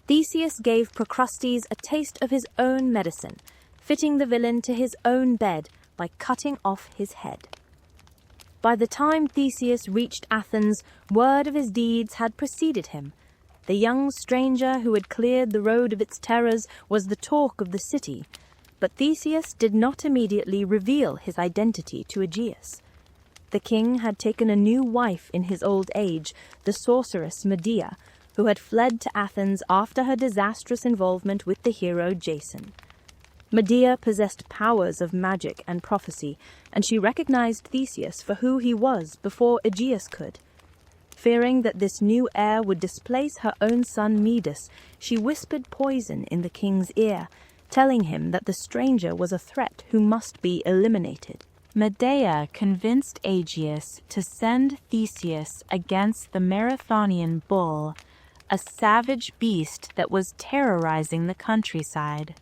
S2: Theseus gave Procrustes a taste of his own medicine, fitting the villain to his own bed by cutting off his head. By the time Theseus reached Athens, word of his deeds had preceded him. The young stranger who had cleared the road of its terrors was the talk of the city, but Theseus did not immediately reveal his identity to Aegeus. The king had taken a new wife in his old age, the sorceress Medea, who had fled to Athens after her disastrous involvement with the hero Jason. Medea possessed powers of magic and prophecy, and she recognized Theseus for who he was before Aegeus could. Fearing that this new heir would displace her own son Midas, she whispered poison in the king's ear, telling him that the stranger was a threat who must be eliminated.
S1: Medea convinced Aegeus to send Theseus against the Marathonian bull, a savage beast that was terrorizing the countryside.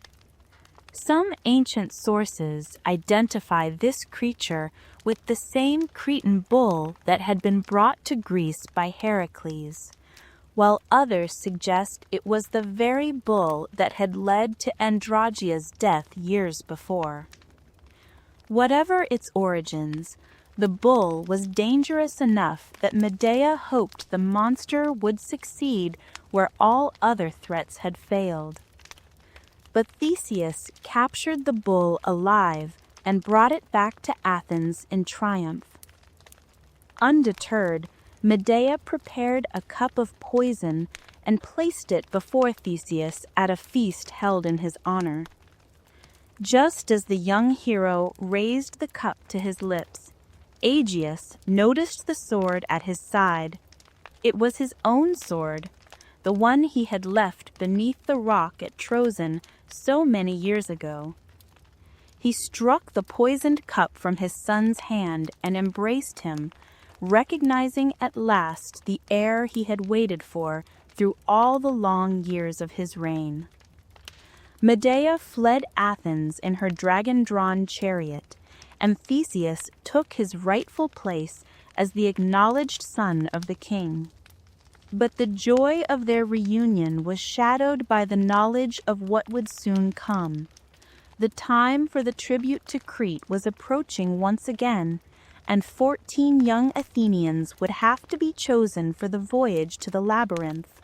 S1: Some ancient sources identify this creature with the same Cretan bull that had been brought to Greece by Heracles, while others suggest it was the very bull that had led to Androgea's death years before. Whatever its origins, the bull was dangerous enough that Medea hoped the monster would succeed where all other threats had failed. But Theseus captured the bull alive and brought it back to Athens in triumph. Undeterred, Medea prepared a cup of poison and placed it before Theseus at a feast held in his honor. Just as the young hero raised the cup to his lips, Aegeus noticed the sword at his side. It was his own sword, the one he had left beneath the rock at Troezen so many years ago. He struck the poisoned cup from his son's hand and embraced him, recognizing at last the heir he had waited for through all the long years of his reign. Medea fled Athens in her dragon-drawn chariot, and Theseus took his rightful place as the acknowledged son of the king. But the joy of their reunion was shadowed by the knowledge of what would soon come. The time for the tribute to Crete was approaching once again, and 14 young Athenians would have to be chosen for the voyage to the Labyrinth.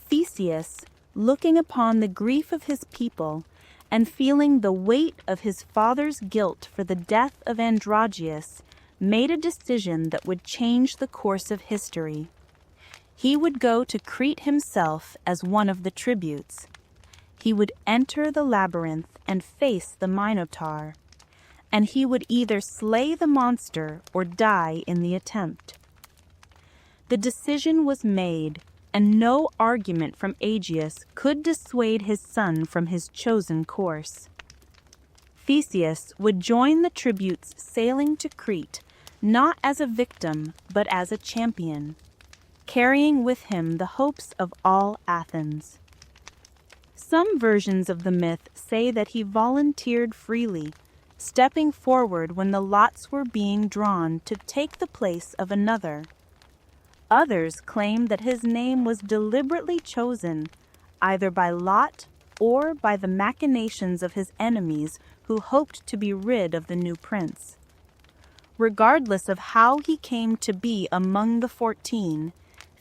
S1: Theseus, looking upon the grief of his people
S3: and feeling the weight of his father's guilt for the death of Androgeus, made a decision that would change the course of history. He would go to Crete himself as one of the tributes. He would enter the labyrinth and face the Minotaur, and he would either slay the monster or die in the attempt. The decision was made, and no argument from Aegeus could dissuade his son from his chosen course. Theseus would join the tributes sailing to Crete, not as a victim, but as a champion, carrying with him the hopes of all Athens. Some versions of the myth say that he volunteered freely, stepping forward when the lots were being drawn to take the place of another. Others claim that his name was deliberately chosen, either by lot or by the machinations of his enemies who hoped to be rid of the new prince. Regardless of how he came to be among the 14,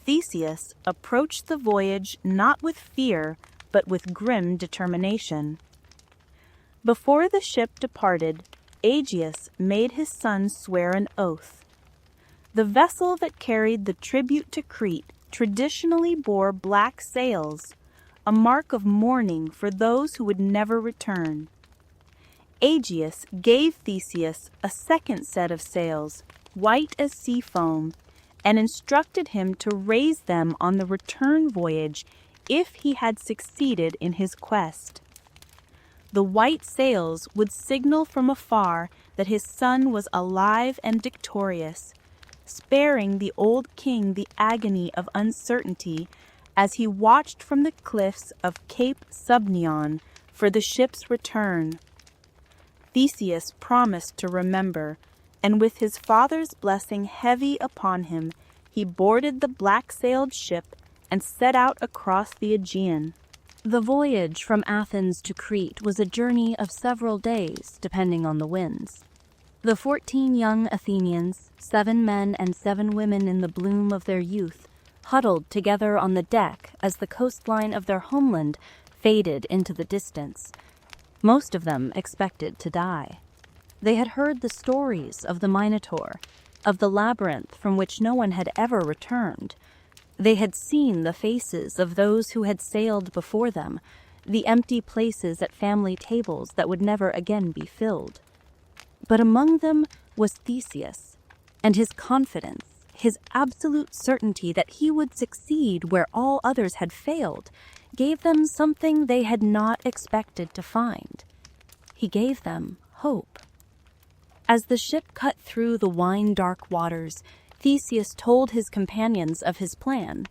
S3: Theseus approached the voyage not with fear, but with grim determination. Before the ship departed, Aegeus made his son swear an oath. The vessel that carried the tribute to Crete traditionally bore black sails, a mark of mourning for those who would never return. Aegeus gave Theseus a second set of sails, white as sea foam, and instructed him to raise them on the return voyage if he had succeeded in his quest. The white sails would signal from afar that his son was alive and victorious, sparing the old king the agony of uncertainty as he watched from the cliffs of Cape Subnion for the ship's return. Theseus promised to remember, and with his father's blessing heavy upon him, he boarded the black-sailed ship and set out across the Aegean.
S2: The voyage from Athens to Crete was a journey of several days, depending on the winds. The 14 young Athenians, 7 men and 7 women in the bloom of their youth, huddled together on the deck as the coastline of their homeland faded into the distance. Most of them expected to die. They had heard the stories of the Minotaur, of the labyrinth from which no one had ever returned. They had seen the faces of those who had sailed before them, the empty places at family tables that would never again be filled. But among them was Theseus, and his confidence, his absolute certainty that he would succeed where all others had failed, gave them something they had not expected to find. He gave them hope. As the ship cut through the wine-dark waters, Theseus told his companions of his plan.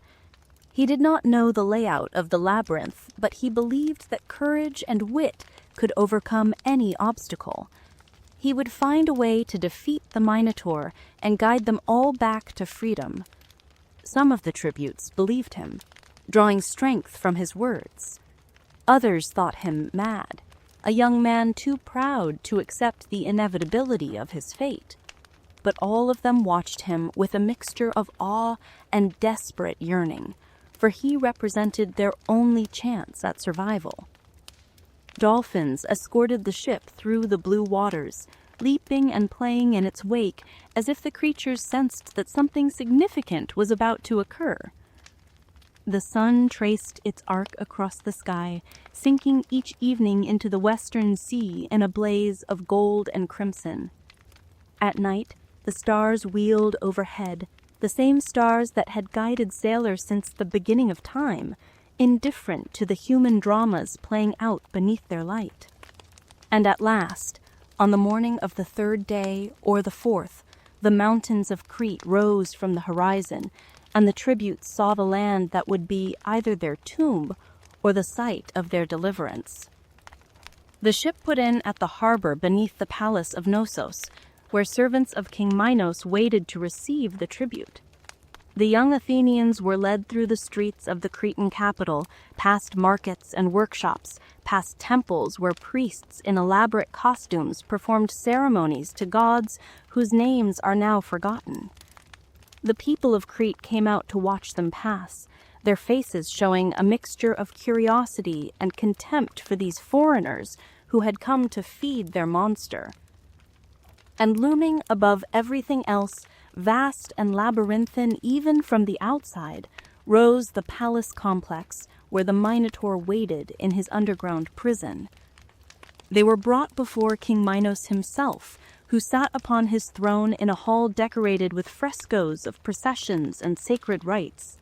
S2: He did not know the layout of the labyrinth, but he believed that courage and wit could overcome any obstacle. He would find a way to defeat the Minotaur and guide them all back to freedom. Some of the tributes believed him, drawing strength from his words. Others thought him mad, a young man too proud to accept the inevitability of his fate. But all of them watched him with a mixture of awe and desperate yearning, for he represented their only chance at survival. Dolphins escorted the ship through the blue waters, leaping and playing in its wake as if the creatures sensed that something significant was about to occur. The sun traced its arc across the sky, sinking each evening into the western sea in a blaze of gold and crimson. At night, the stars wheeled overhead, the same stars that had guided sailors since the beginning of time, indifferent to the human dramas playing out beneath their light. And at last, on the morning of the 3rd day or the 4th, the mountains of Crete rose from the horizon, and the tributes saw the land that would be either their tomb or the site of their deliverance. The ship put in at the harbor beneath the palace of Knossos, where servants of King Minos waited to receive the tribute. The young Athenians were led through the streets of the Cretan capital, past markets and workshops, past temples where priests in elaborate costumes performed ceremonies to gods whose names are now forgotten. The people of Crete came out to watch them pass, their faces showing a mixture of curiosity and contempt for these foreigners who had come to feed their monster. And looming above everything else, vast and labyrinthine even from the outside, rose the palace complex where the Minotaur waited in his underground prison. They were brought before King Minos himself, who sat upon his throne in a hall decorated with frescoes of processions and sacred rites.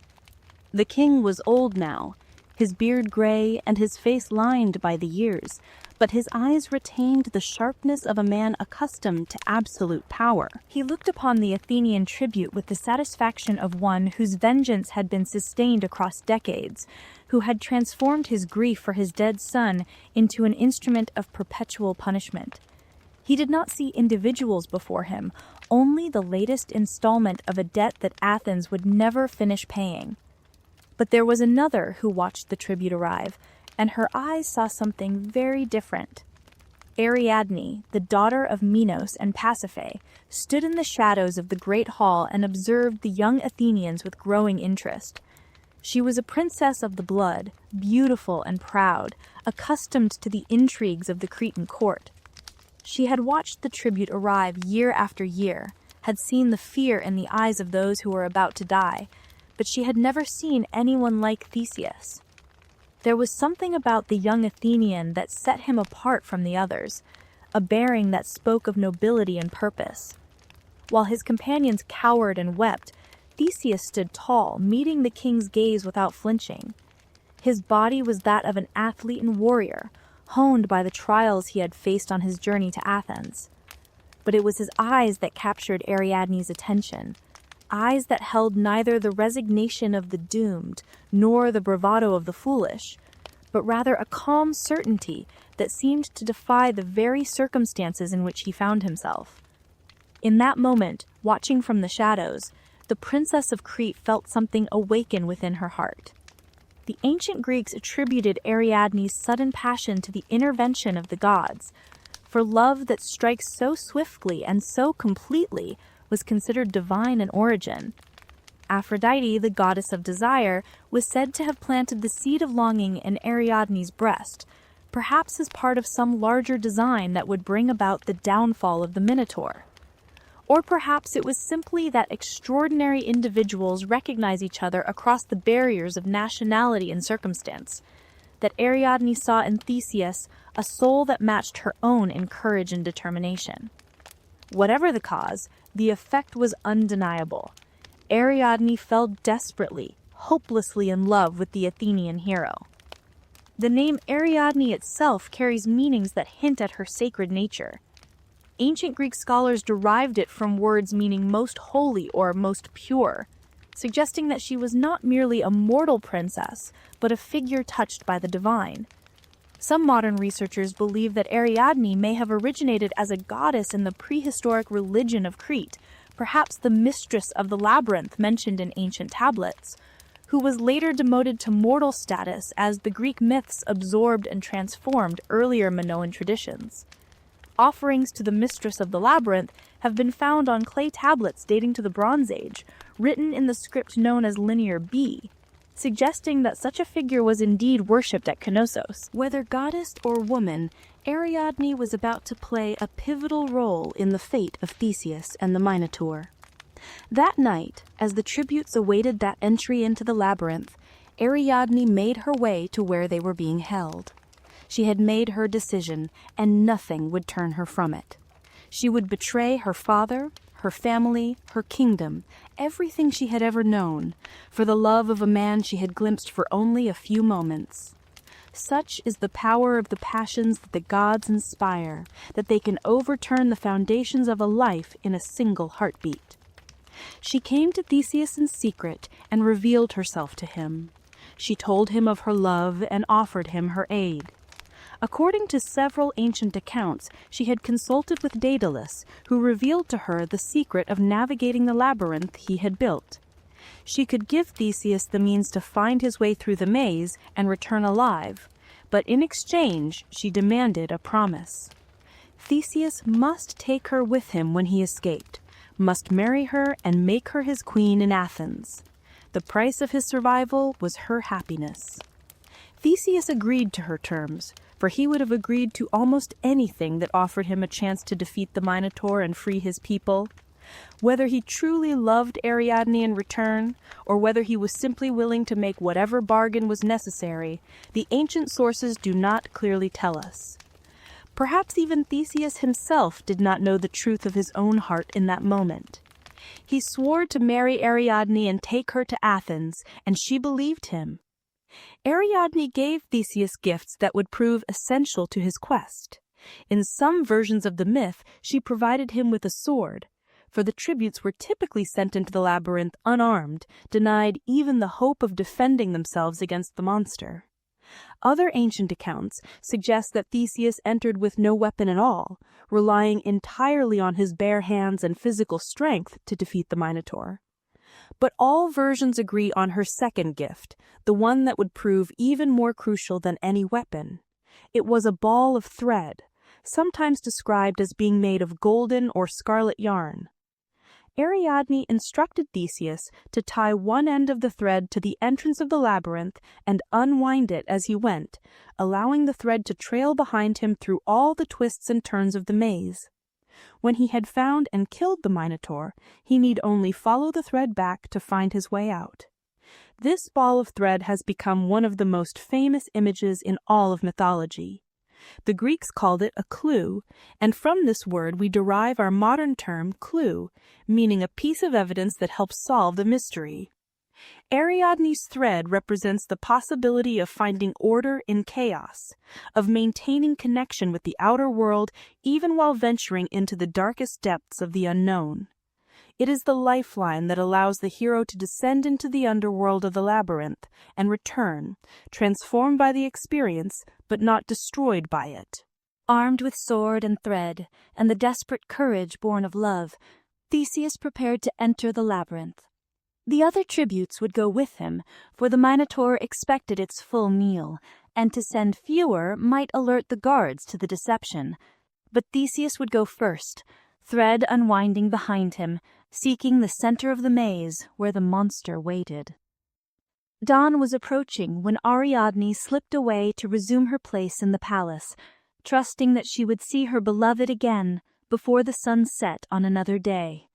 S2: The king was old now, his beard gray and his face lined by the years, but his eyes retained the sharpness of a man accustomed to absolute power.
S1: He looked upon the Athenian tribute with the satisfaction of one whose vengeance had been sustained across decades, who had transformed his grief for his dead son into an instrument of perpetual punishment. He did not see individuals before him, only the latest installment of a debt that Athens would never finish paying. But there was another who watched the tribute arrive, and her eyes saw something very different. Ariadne, the daughter of Minos and Pasiphae, stood in the shadows of the great hall and observed the young Athenians with growing interest. She was a princess of the blood, beautiful and proud, accustomed to the intrigues of the Cretan court. She had watched the tribute arrive year after year, had seen the fear in the eyes of those who were about to die, but she had never seen anyone like Theseus. There was something about the young Athenian that set him apart from the others, a bearing that spoke of nobility and purpose. While his companions cowered and wept, Theseus stood tall, meeting the king's gaze without flinching. His body was that of an athlete and warrior, honed by the trials he had faced on his journey to Athens. But it was his eyes that captured Ariadne's attention, eyes that held neither the resignation of the doomed nor the bravado of the foolish, but rather a calm certainty that seemed to defy the very circumstances in which he found himself. In that moment, watching from the shadows, the princess of Crete felt something awaken within her heart. The ancient Greeks attributed Ariadne's sudden passion to the intervention of the gods, for love that strikes so swiftly and so completely was considered divine in origin. Aphrodite, the goddess of desire, was said to have planted the seed of longing in Ariadne's breast, perhaps as part of some larger design that would bring about the downfall of the Minotaur. Or perhaps it was simply that extraordinary individuals recognize each other across the barriers of nationality and circumstance, that Ariadne saw in Theseus a soul that matched her own in courage and determination. Whatever the cause, the effect was undeniable. Ariadne fell desperately, hopelessly in love with the Athenian hero. The name Ariadne itself carries meanings that hint at her sacred nature. Ancient Greek scholars derived it from words meaning most holy or most pure, suggesting that she was not merely a mortal princess, but a figure touched by the divine. Some modern researchers believe that Ariadne may have originated as a goddess in the prehistoric religion of Crete, perhaps the mistress of the labyrinth mentioned in ancient tablets, who was later demoted to mortal status as the Greek myths absorbed and transformed earlier Minoan traditions. Offerings to the mistress of the labyrinth have been found on clay tablets dating to the Bronze Age, written in the script known as Linear B, suggesting that such a figure was indeed worshipped at Knossos. Whether goddess or woman, Ariadne was about to play a pivotal role in the fate of Theseus and the Minotaur. That night, as the tributes awaited that entry into the labyrinth, Ariadne made her way to where they were being held. She had made her decision, and nothing would turn her from it. She would betray her father, her family, her kingdom, everything she had ever known, for the love of a man she had glimpsed for only a few moments. Such is the power of the passions that the gods inspire, that they can overturn the foundations of a life in a single heartbeat. She came to Theseus in secret and revealed herself to him. She told him of her love and offered him her aid. According to several ancient accounts, she had consulted with Daedalus, who revealed to her the secret of navigating the labyrinth he had built. She could give Theseus the means to find his way through the maze and return alive, but in exchange she demanded a promise. Theseus must take her with him when he escaped, must marry her and make her his queen in Athens.
S4: The price of his survival was her happiness. Theseus agreed to her terms, for he would have agreed to almost anything that offered him a chance to defeat the Minotaur and free his people. Whether he truly loved Ariadne in return, or whether he was simply willing to make whatever bargain was necessary, the ancient sources do not clearly tell us. Perhaps even Theseus himself did not know the truth of his own heart in that moment. He swore to marry Ariadne and take her to Athens, and she believed him. Ariadne gave Theseus gifts that would prove essential to his quest. In some versions of the myth, she provided him with a sword, for the tributes were typically sent into the labyrinth unarmed, denied even the hope of defending themselves against the monster. Other ancient accounts suggest that Theseus entered with no weapon at all, relying entirely on his bare hands and physical strength to defeat the Minotaur. But all versions agree on her second gift, the one that would prove even more crucial than any weapon. It was a ball of thread, sometimes described as being made of golden or scarlet yarn. Ariadne instructed Theseus to tie one end of the thread to the entrance of the labyrinth and unwind it as he went, allowing the thread to trail behind him through all the twists and turns of the maze. When he had found and killed the Minotaur, he need only follow the thread back to find his way out. This ball of thread has become one of the most famous images in all of mythology. The Greeks called it a clue, and from this word we derive our modern term clue, meaning a piece of evidence that helps solve the mystery. Ariadne's thread represents the possibility of finding order in chaos, of maintaining connection with the outer world even while venturing into the darkest depths of the unknown. It is the lifeline that allows the hero to descend into the underworld of the labyrinth and return, transformed by the experience, but not destroyed by it.
S2: Armed with sword and thread, and the desperate courage born of love, Theseus prepared to enter the labyrinth. The other tributes would go with him, for the Minotaur expected its full meal, and to send fewer might alert the guards to the deception. But Theseus would go first, thread unwinding behind him, seeking the center of the maze where the monster waited. Dawn was approaching when Ariadne slipped away to resume her place in the palace, trusting that she would see her beloved again before the sun set on another day.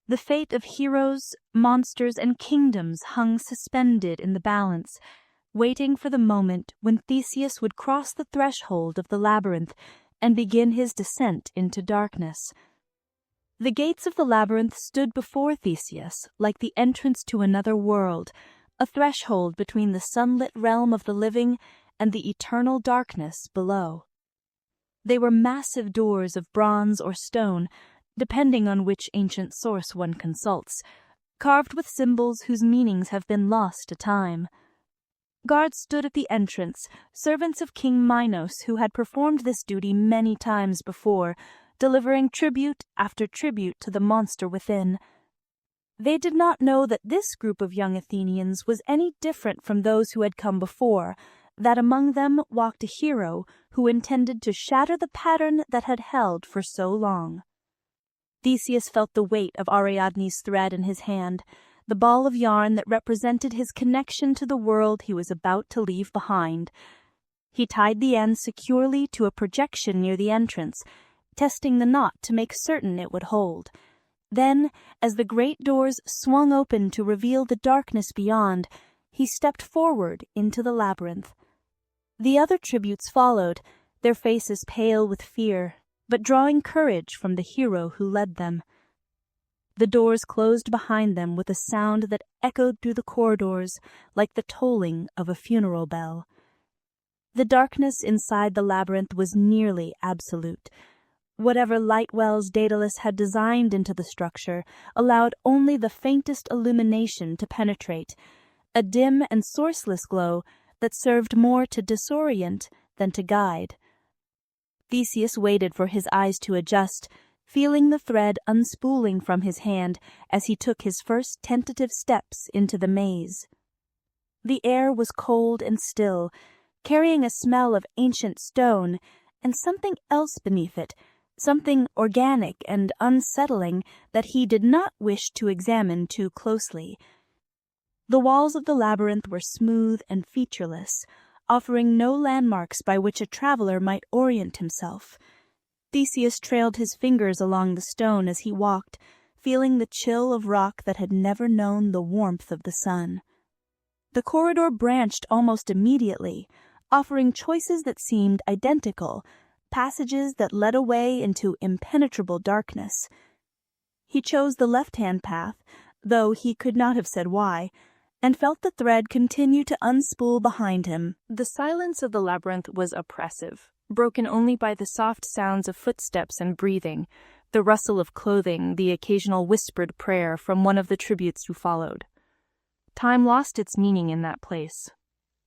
S2: The fate of heroes, monsters, and kingdoms hung suspended in the balance, waiting for the moment when Theseus would cross the threshold of the labyrinth and begin his descent into darkness. The gates of the labyrinth stood before Theseus like the entrance to another world, a threshold between the sunlit realm of the living and the eternal darkness below. They were massive doors of bronze or stone, depending on which ancient source one consults, carved with symbols whose meanings have been lost to time. Guards stood at the entrance, servants of King Minos who had performed this duty many times before, delivering tribute after tribute to the monster within. They did not know that this group of young Athenians was any different from those who had come before, that among them walked a hero who intended to shatter the pattern that had held for so long. Theseus felt the weight of Ariadne's thread in his hand, the ball of yarn that represented his connection to the world he was about to leave behind. He tied the end securely to a projection near the entrance, testing the knot to make certain it would hold. Then, as the great doors swung open to reveal the darkness beyond, he stepped forward into the labyrinth. The other tributes followed, their faces pale with fear, but drawing courage from the hero who led them. The doors closed behind them with a sound that echoed through the corridors like the tolling of a funeral bell. The darkness inside the labyrinth was nearly absolute. Whatever light wells Daedalus had designed into the structure allowed only the faintest illumination to penetrate, a dim and sourceless glow that served more to disorient than to guide. Theseus waited for his eyes to adjust, feeling the thread unspooling from his hand as he took his first tentative steps into the maze. The air was cold and still, carrying a smell of ancient stone and something else beneath it, something organic and unsettling that he did not wish to examine too closely.
S3: The walls of the labyrinth were smooth and featureless, offering no landmarks by which a traveler might orient himself. Theseus trailed his fingers along the stone as he walked, feeling the chill of rock that had never known the warmth of the sun. The corridor branched almost immediately, offering choices that seemed identical, passages that led away into impenetrable darkness. He chose the left-hand path, though he could not have said why, and felt the thread continue to unspool behind him.
S1: The silence of the labyrinth was oppressive, broken only by the soft sounds of footsteps and breathing, the rustle of clothing, the occasional whispered prayer from one of the tributes who followed. Time lost its meaning in that place.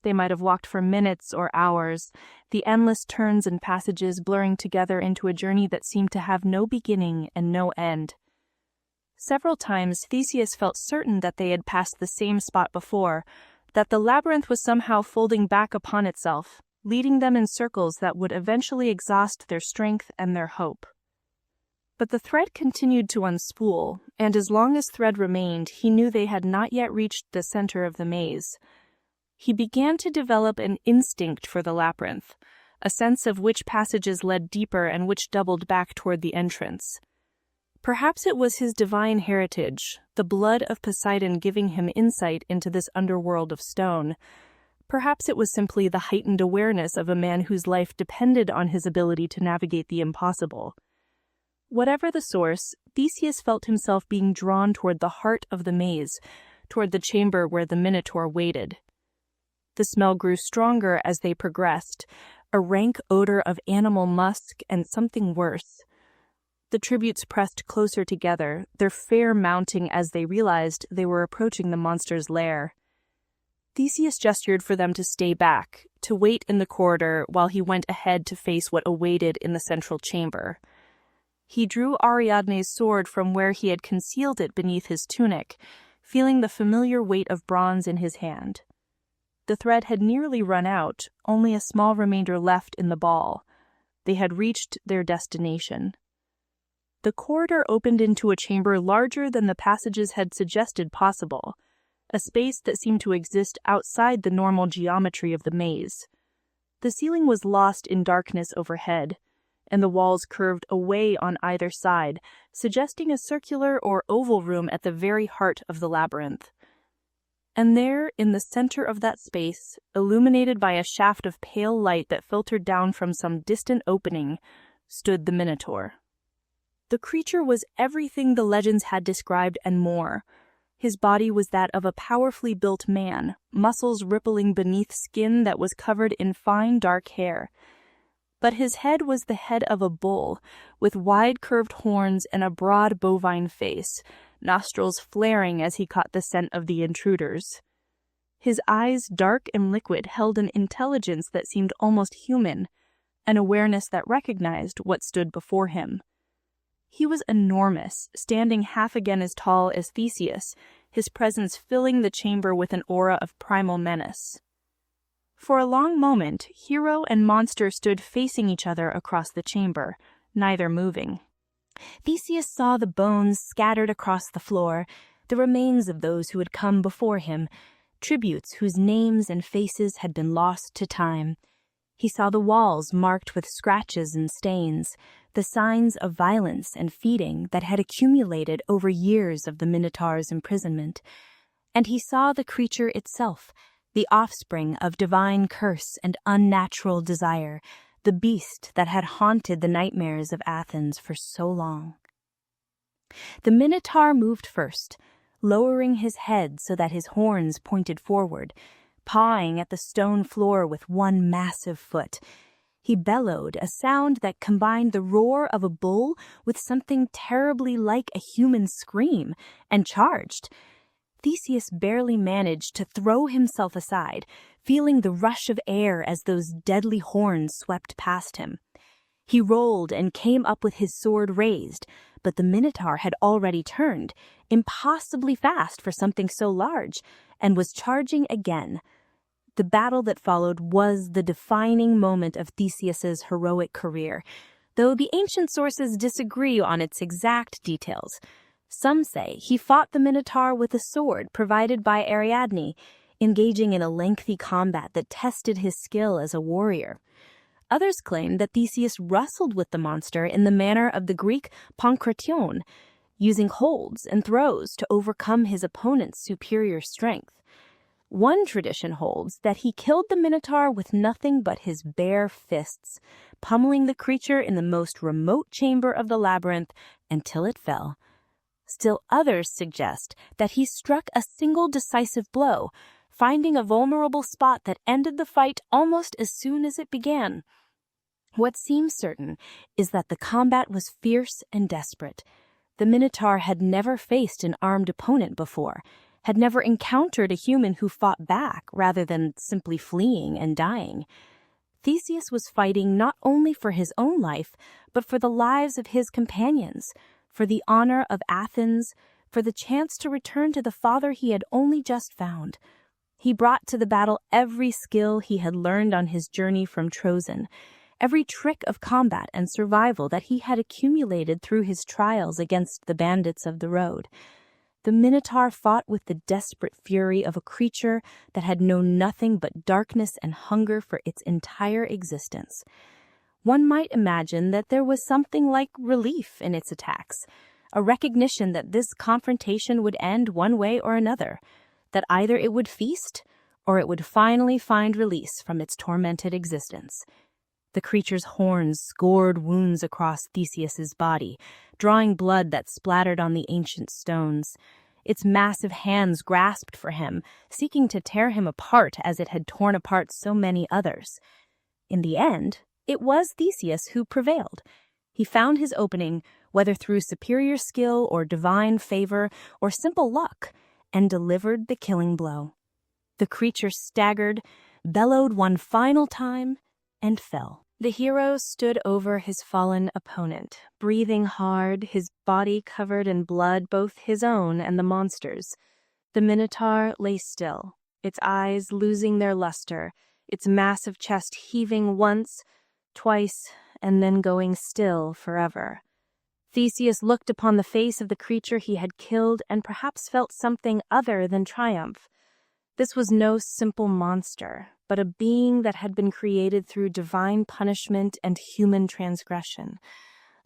S1: They might have walked for minutes or hours, the endless turns and passages blurring together into a journey that seemed to have no beginning and no end. Several times Theseus felt certain that they had passed the same spot before, that the labyrinth was somehow folding back upon itself, leading them in circles that would eventually exhaust their strength and their hope. But the thread continued to unspool, and as long as thread remained, he knew they had not yet reached the center of the maze. He began to develop an instinct for the labyrinth, a sense of which passages led deeper and which doubled back toward the entrance. Perhaps it was his divine heritage, the blood of Poseidon giving him insight into this underworld of stone. Perhaps it was simply the heightened awareness of a man whose life depended on his ability to navigate the impossible. Whatever the source, Theseus felt himself being drawn toward the heart of the maze, toward the chamber where the Minotaur waited. The smell grew stronger as they progressed, a rank odor of animal musk and something worse. The tributes pressed closer together, their fear mounting as they realized they were approaching the monster's lair. Theseus gestured for them to stay back, to wait in the corridor while he went ahead to face what awaited in the central chamber. He drew Ariadne's sword from where he had concealed it beneath his tunic, feeling the familiar weight of bronze in his hand. The thread had nearly run out, only a small remainder left in the ball. They had reached their destination. The corridor opened into a chamber larger than the passages had suggested possible, a space that seemed to exist outside the normal geometry of the maze. The ceiling was lost in darkness overhead, and the walls curved away on either side, suggesting a circular or oval room at the very heart of the labyrinth. And there, in the center of that space, illuminated by a shaft of pale light that filtered down from some distant opening, stood the Minotaur. The creature was everything the legends had described and more. His body was that of a powerfully built man, muscles rippling beneath skin that was covered in fine dark hair. But his head was the head of a bull, with wide curved horns and a broad bovine face, nostrils flaring as he caught the scent of the intruders. His eyes, dark and liquid, held an intelligence that seemed almost human, an awareness that recognized what stood before him. He was enormous, standing half again as tall as Theseus, his presence filling the chamber with an aura of primal menace. For a long moment, hero and monster stood facing each other across the chamber, neither moving.
S3: Theseus saw the bones scattered across the floor, the remains of those who had come before him, tributes whose names and faces had been lost to time. He saw the walls marked with scratches and stains, the signs of violence and feeding that had accumulated over years of the Minotaur's imprisonment. And he saw the creature itself, the offspring of divine curse and unnatural desire, the beast that had haunted the nightmares of Athens for so long. The Minotaur moved first, lowering his head so that his horns pointed forward, pawing at the stone floor with one massive foot. He bellowed, a sound that combined the roar of a bull with something terribly like a human scream, and charged. Theseus barely managed to throw himself aside, feeling the rush of air as those deadly horns swept past him. He rolled and came up with his sword raised, but the Minotaur had already turned, impossibly fast for something so large, and was charging again. The battle that followed was the defining moment of Theseus's heroic career, though the ancient sources disagree on its exact details.
S2: Some say he fought the Minotaur with a sword provided by Ariadne, engaging in a lengthy combat that tested his skill as a warrior. Others claim that Theseus wrestled with the monster in the manner of the Greek pankration, using holds and throws to overcome his opponent's superior strength. One tradition holds that he killed the Minotaur with nothing but his bare fists, pummeling the creature in the most remote chamber of the labyrinth until it fell. Still others suggest that he struck a single decisive blow, finding a vulnerable spot that ended the fight almost as soon as it began. What seems certain is that the combat was fierce and desperate. The Minotaur had never faced an armed opponent before, had never encountered a human who fought back rather than simply fleeing and dying. Theseus was fighting not only for his own life, but for the lives of his companions, for the honor of Athens, for the chance to return to the father he had only just found. He brought to the battle every skill he had learned on his journey from Trozen, every trick of combat and survival that he had accumulated through his trials against the bandits of the road. The Minotaur fought with the desperate fury of a creature that had known nothing but darkness and hunger for its entire existence. One might imagine that there was something like relief in its attacks, a recognition that this confrontation would end one way or another, that either it would feast or it would finally find release from its tormented existence. The creature's horns scored wounds across Theseus's body, drawing blood that splattered on the ancient stones. Its massive hands grasped for him, seeking to tear him apart as it had torn apart so many others. In the end, it was Theseus who prevailed. He found his opening, whether through superior skill or divine favor or simple luck, and delivered the killing blow. The creature staggered, bellowed one final time, and fell. The hero stood over his fallen opponent, breathing hard, his body covered in blood, both his own and the monster's. The Minotaur lay still, its eyes losing their luster, its massive chest heaving once, twice, and then going still forever. Theseus looked upon the face of the creature he had killed and perhaps felt something other than triumph. This was no simple monster, but a being that had been created through divine punishment and human transgression.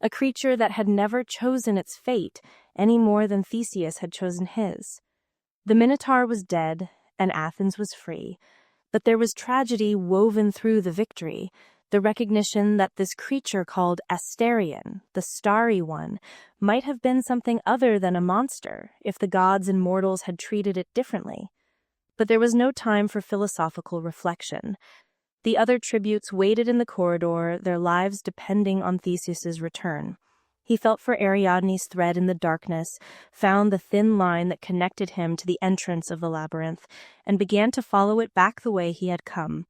S2: A creature that had never chosen its fate any more than Theseus had chosen his. The Minotaur was dead, and Athens was free, but there was tragedy woven through the victory, the recognition that this creature called Asterion, the Starry One, might have been something other than a monster if the gods and mortals had treated it differently. But there was no time for philosophical reflection. The other tributes waited in the corridor, their lives depending on Theseus's return. He felt for Ariadne's thread in the darkness, found the thin line that connected him to the entrance of the labyrinth, and began to follow it back the way he had come.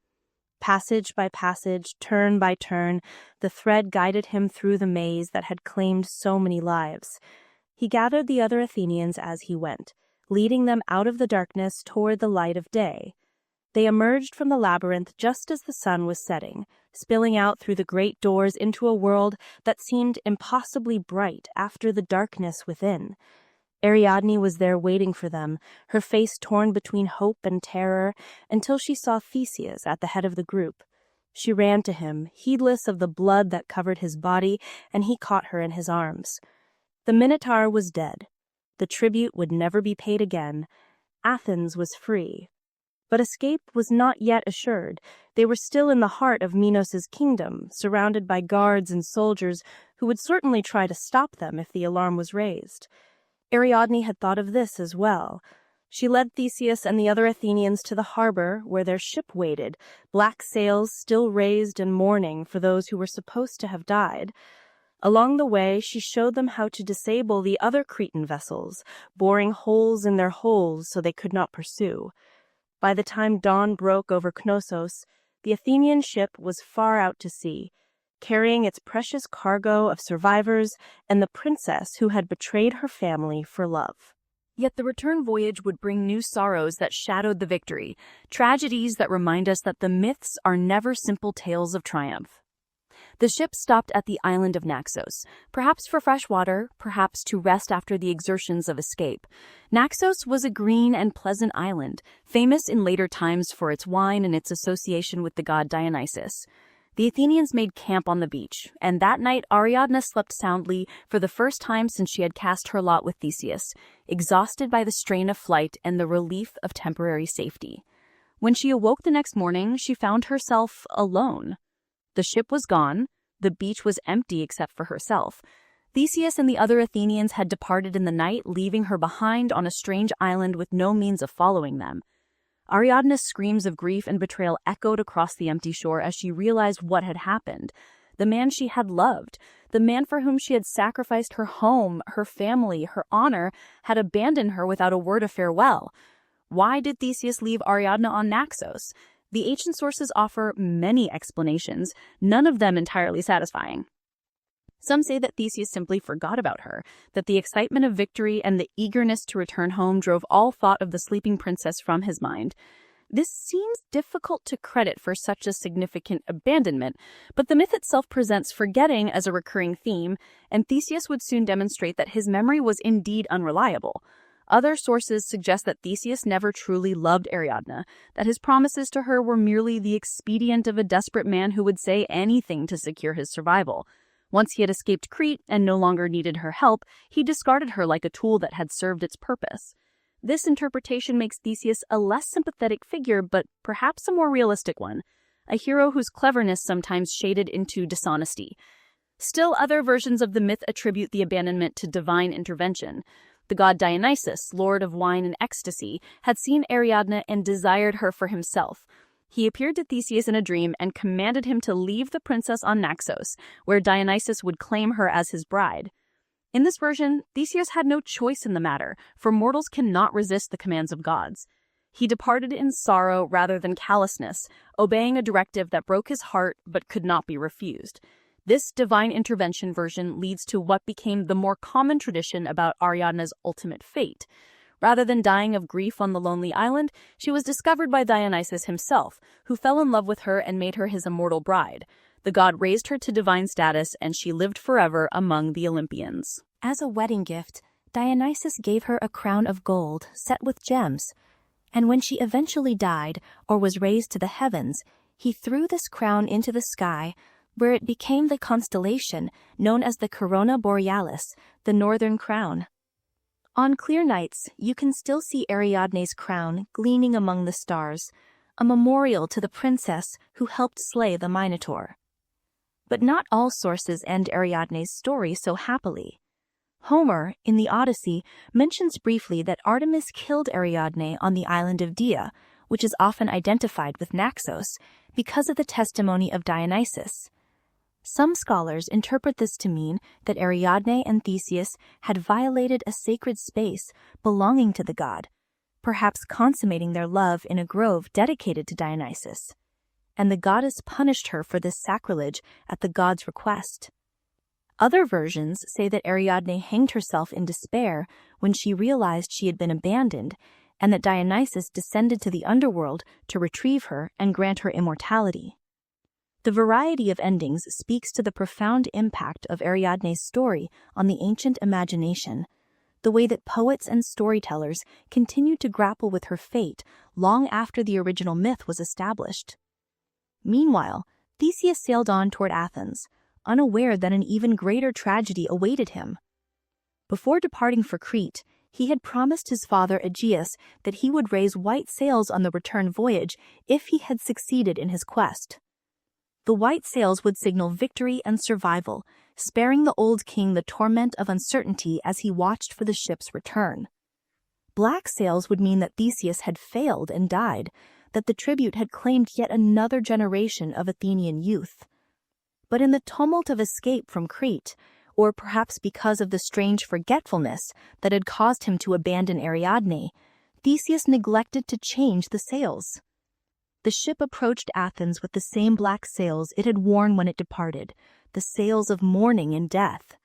S2: Passage by passage, turn by turn, the thread guided him through the maze that had claimed so many lives. He gathered the other Athenians as he went, leading them out of the darkness toward the light of day. They emerged from the labyrinth just as the sun was setting, spilling out through the great doors into a world that seemed impossibly bright after the darkness within. Ariadne was there waiting for them, her face torn between hope and terror, until she saw Theseus at the head of the group. She ran to him, heedless of the blood that covered his body, and he caught her in his arms. The Minotaur was dead. The tribute would never be paid again. Athens was free. But escape was not yet assured. They were still in the heart of Minos' kingdom, surrounded by guards and soldiers who would certainly try to stop them if the alarm was raised. Ariadne had thought of this as well. She led Theseus and the other Athenians to the harbor where their ship waited, black sails still raised in mourning for those who were supposed to have died. Along the way, she showed them how to disable the other Cretan vessels, boring holes in their hulls so they could not pursue. By the time dawn broke over Knossos, the Athenian ship was far out to sea, carrying its precious cargo of survivors and the princess who had betrayed her family for love. Yet the return voyage would bring new sorrows that shadowed the victory, tragedies that remind us that the myths are never simple tales of triumph. The ship stopped at the island of Naxos, perhaps for fresh water, perhaps to rest after the exertions of escape. Naxos was a green and pleasant island, famous in later times for its wine and its association with the god Dionysus. The Athenians made camp on the beach, and that night Ariadne slept soundly for the first time since she had cast her lot with Theseus, exhausted by the strain of flight and the relief of temporary safety. When she awoke the next morning, she found herself alone. The ship was gone, the beach was empty except for herself. Theseus and the other Athenians had departed in the night, leaving her behind on a strange island with no means of following them. Ariadne's screams of grief and betrayal echoed across the empty shore as she realized what had happened. The man she had loved, the man for whom she had sacrificed her home, her family, her honor, had abandoned her without a word of farewell. Why did Theseus leave Ariadne on Naxos? The ancient sources offer many explanations, none of them entirely satisfying. Some say that Theseus simply forgot about her, that the excitement of victory and the eagerness to return home drove all thought of the sleeping princess from his mind. This seems difficult to credit for such a significant abandonment, but the myth itself presents forgetting as a recurring theme, and Theseus would soon demonstrate that his memory was indeed unreliable. Other sources suggest that Theseus never truly loved Ariadne, that his promises to her were merely the expedient of a desperate man who would say anything to secure his survival. Once he had escaped Crete and no longer needed her help, he discarded her like a tool that had served its purpose. This interpretation makes Theseus a less sympathetic figure, but perhaps a more realistic one, a hero whose cleverness sometimes shaded into dishonesty. Still, other versions of the myth attribute the abandonment to divine intervention. The god Dionysus, lord of wine and ecstasy, had seen Ariadne and desired her for himself. He appeared to Theseus in a dream and commanded him to leave the princess on Naxos, where Dionysus would claim her as his bride. In this version, Theseus had no choice in the matter, for mortals cannot resist the commands of gods. He departed in sorrow rather than callousness, obeying a directive that broke his heart but could not be refused. This divine intervention version leads to what became the more common tradition about Ariadne's ultimate fate. Rather than dying of grief on the lonely island, she was discovered by Dionysus himself, who fell in love with her and made her his immortal bride. The god raised her to divine status, and she lived forever among the Olympians.
S3: As a wedding gift, Dionysus gave her a crown of gold set with gems, and when she eventually died or was raised to the heavens, he threw this crown into the sky, where it became the constellation known as the Corona Borealis, the northern crown. On clear nights, you can still see Ariadne's crown gleaming among the stars, a memorial to the princess who helped slay the Minotaur. But not all sources end Ariadne's story so happily. Homer, in the Odyssey, mentions briefly that Artemis killed Ariadne on the island of Dia, which is often identified with Naxos, because of the testimony of Dionysus. Some scholars interpret this to mean that Ariadne and Theseus had violated a sacred space belonging to the god, perhaps consummating their love in a grove dedicated to Dionysus, and the goddess punished her for this sacrilege at the god's request. Other versions say that Ariadne hanged herself in despair when she realized she had been abandoned, and that Dionysus descended to the underworld to retrieve her and grant her immortality. The variety of endings speaks to the profound impact of Ariadne's story on the ancient imagination, the way that poets and storytellers continued to grapple with her fate long after the original myth was established. Meanwhile, Theseus sailed on toward Athens, unaware that an even greater tragedy awaited him. Before departing for Crete, he had promised his father Aegeus that he would raise white sails on the return voyage if he had succeeded in his quest. The white sails would signal victory and survival, sparing the old king the torment of uncertainty as he watched for the ship's return. Black sails would mean that Theseus had failed and died, that the tribute had claimed yet another generation of Athenian youth. But in the tumult of escape from Crete, or perhaps because of the strange forgetfulness that had caused him to abandon Ariadne, Theseus neglected to change the sails. The ship approached Athens with the same black sails it had worn when it departed, the sails of mourning and death.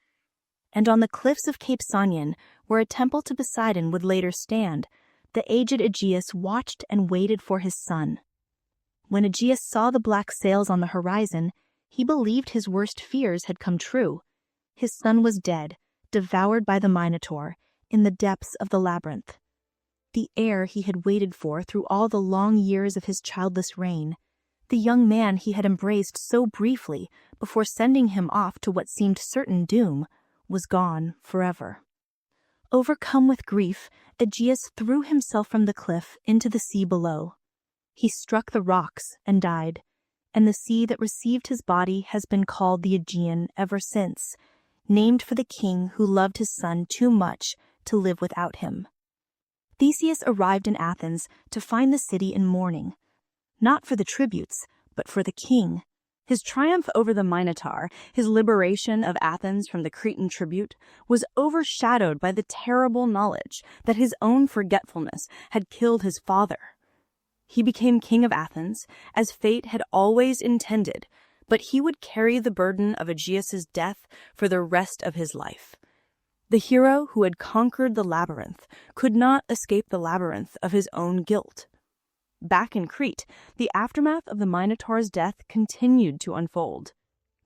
S3: And on the cliffs of Cape Sonion, where a temple to Poseidon would later stand, the aged Aegeus watched and waited for his son. When Aegeus saw the black sails on the horizon,
S5: He believed his worst fears had come true. His son was dead, devoured by the Minotaur, in the depths of the labyrinth. The heir he had waited for through all the long years of his childless reign, the young man he had embraced so briefly before sending him off to what seemed certain doom, was gone forever. Overcome with grief, Aegeus threw himself from the cliff into the sea below. He struck the rocks and died, and the sea that received his body has been called the Aegean ever since, named for the king who loved his son too much to live without him. Theseus arrived in Athens to find the city in mourning, not for the tributes, but for the king.
S2: His triumph over the Minotaur, his liberation of Athens from the Cretan tribute, was overshadowed by the terrible knowledge that his own forgetfulness had killed his father. He became king of Athens, as fate had always intended, but he would carry the burden of Aegeus's death for the rest of his life. The hero who had conquered the labyrinth could not escape the labyrinth of his own guilt. Back in Crete, the aftermath of the Minotaur's death continued to unfold.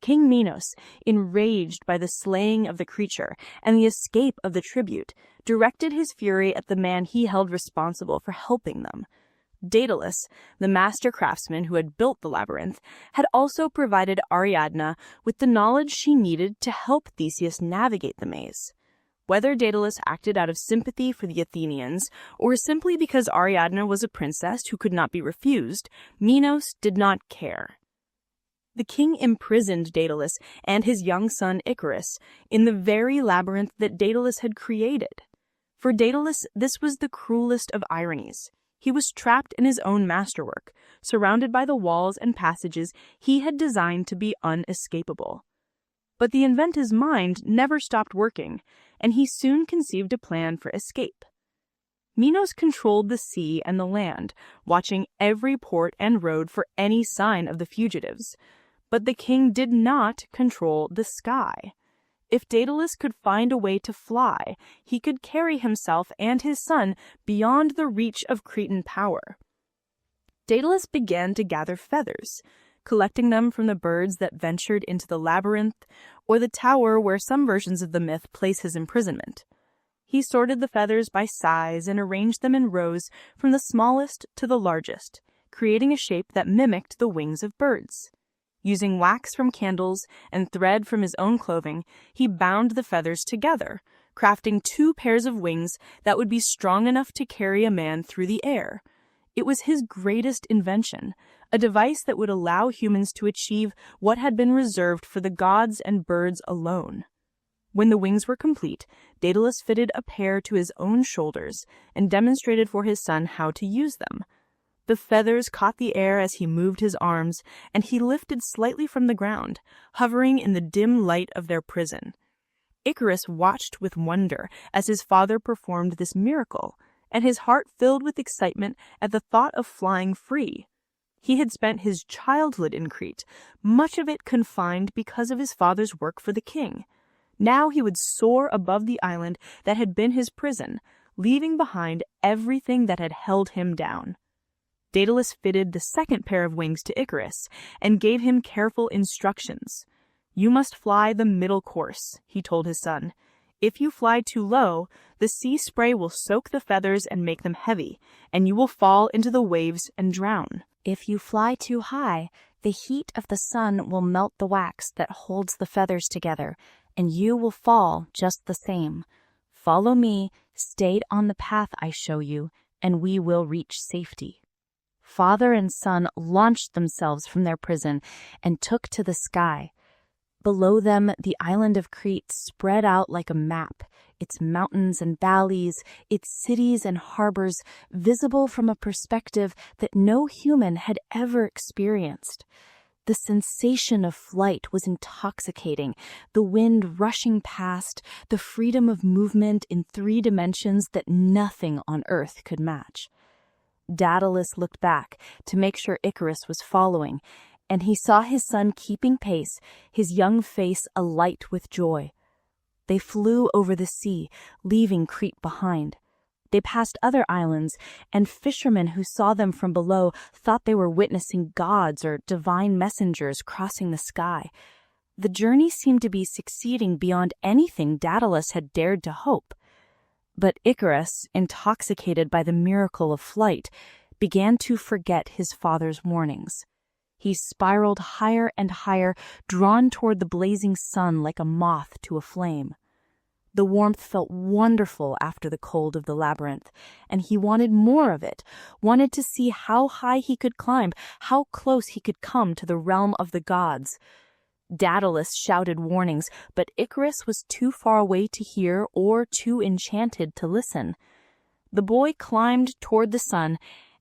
S2: King Minos, enraged by the slaying of the creature and the escape of the tribute, directed his fury at the man he held responsible for helping them. Daedalus, the master craftsman who had built the labyrinth, had also provided Ariadne with the knowledge she needed to help Theseus navigate the maze. Whether Daedalus acted out of sympathy for the Athenians, or simply because Ariadne was a princess who could not be refused, Minos did not care. The king imprisoned Daedalus and his young son Icarus in the very labyrinth that Daedalus had created. For Daedalus, this was the cruelest of ironies. He was trapped in his own masterwork, surrounded by the walls and passages he had designed to be unescapable. But the inventor's mind never stopped working, and he soon conceived a plan for escape. Minos controlled the sea and the land, watching every port and road for any sign of the fugitives. But the king did not control the sky. If Daedalus could find a way to fly, he could carry himself and his son beyond the reach of Cretan power. Daedalus began to gather feathers, collecting them from the birds that ventured into the labyrinth or the tower where some versions of the myth place his imprisonment. He sorted the feathers by size and arranged them in rows from the smallest to the largest, creating a shape that mimicked the wings of birds. Using wax from candles and thread from his own clothing, he bound the feathers together, crafting 2 pairs of wings that would be strong enough to carry a man through the air. It was his greatest invention, a device that would allow humans to achieve what had been reserved for the gods and birds alone. When the wings were complete, Daedalus fitted a pair to his own shoulders and demonstrated for his son how to use them. The feathers caught the air as he moved his arms, and he lifted slightly from the ground, hovering in the dim light of their prison. Icarus watched with wonder as his father performed this miracle, and his heart filled with excitement at the thought of flying free. He had spent his childhood in Crete, much of it confined because of his father's work for the king. Now he would soar above the island that had been his prison, leaving behind everything that had held him down. Daedalus fitted the 2nd pair of wings to Icarus and gave him careful instructions. "You must fly the middle course," he told his son. "If you fly too low, the sea spray will soak the feathers and make them heavy, and you will fall into the waves and drown.
S3: If you fly too high, the heat of the sun will melt the wax that holds the feathers together, and you will fall just the same. Follow me, stay on the path I show you, and we will reach safety." Father and son launched themselves from their prison and took to the sky. Below them, the island of Crete spread out like a map, its mountains and valleys, its cities and harbors, visible from a perspective that no human had ever experienced. The sensation of flight was intoxicating, the wind rushing past, the freedom of movement in 3 dimensions that nothing on earth could match. Daedalus looked back to make sure Icarus was following, and he saw his son keeping pace, his young face alight with joy. They flew over the sea, leaving Crete behind. They passed other islands, and fishermen who saw them from below thought they were witnessing gods or divine messengers crossing the sky. The journey seemed to be succeeding beyond anything Daedalus had dared to hope. But Icarus, intoxicated by the miracle of flight, began to forget his father's warnings. He spiraled higher and higher, drawn toward the blazing sun like a moth to a flame. The warmth felt wonderful after the cold of the labyrinth, and he wanted more of it, wanted to see how high he could climb, how close he could come to the realm of the gods. Daedalus shouted warnings, but Icarus was too far away to hear or too enchanted to listen. The boy climbed toward the sun,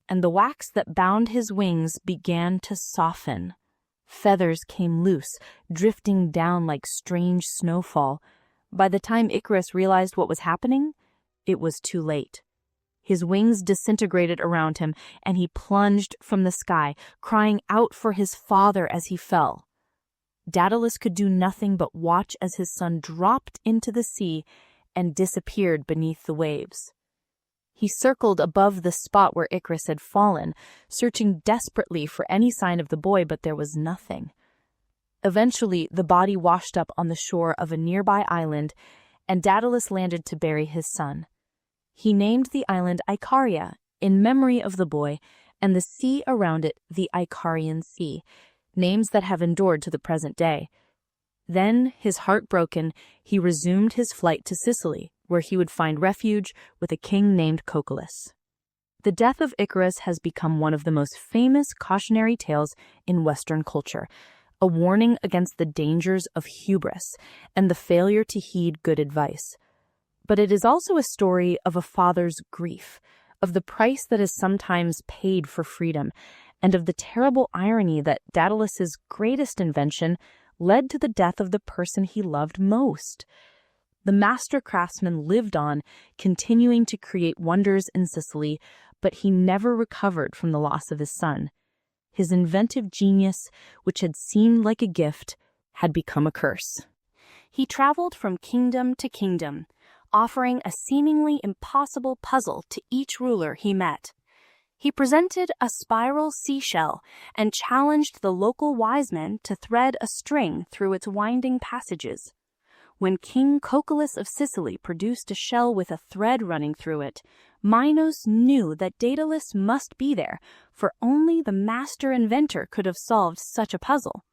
S3: and the wax that bound his wings began to soften. Feathers came loose, drifting down like strange snowfall. By the time Icarus realized what was happening, it was too late. His wings disintegrated around him, and he plunged from the sky, crying out for his father as he fell. Daedalus could do nothing but watch as his son dropped into the sea and disappeared beneath the waves. He circled above the spot where Icarus had fallen, searching desperately for any sign of the boy, but there was nothing. Eventually, the body washed up on the shore of a nearby island, and Daedalus landed to bury his son. He named the island Icaria in memory of the boy, and the sea around it the Icarian Sea, names that have endured to the present day. Then, his heart broken, he resumed his flight to Sicily, where he would find refuge with a king named Cocalus. The death of Icarus has become one of the most famous cautionary tales in Western culture, a warning against the dangers of hubris and the failure to heed good advice. But it is also a story of a father's grief, of the price that is sometimes paid for freedom, and of the terrible irony that Daedalus's greatest invention led to the death of the person he loved most. The master craftsman lived on, continuing to create wonders in Sicily, but he never recovered from the loss of his son. His inventive genius, which had seemed like a gift, had become a curse. He traveled from kingdom to kingdom, offering a seemingly impossible puzzle to each ruler he met. He presented a spiral seashell and challenged the local wise men to thread a string through its winding passages. When King Cocalus of Sicily produced a shell with a thread running through it, Minos knew that Daedalus must be there, for only the master inventor could have solved such a puzzle.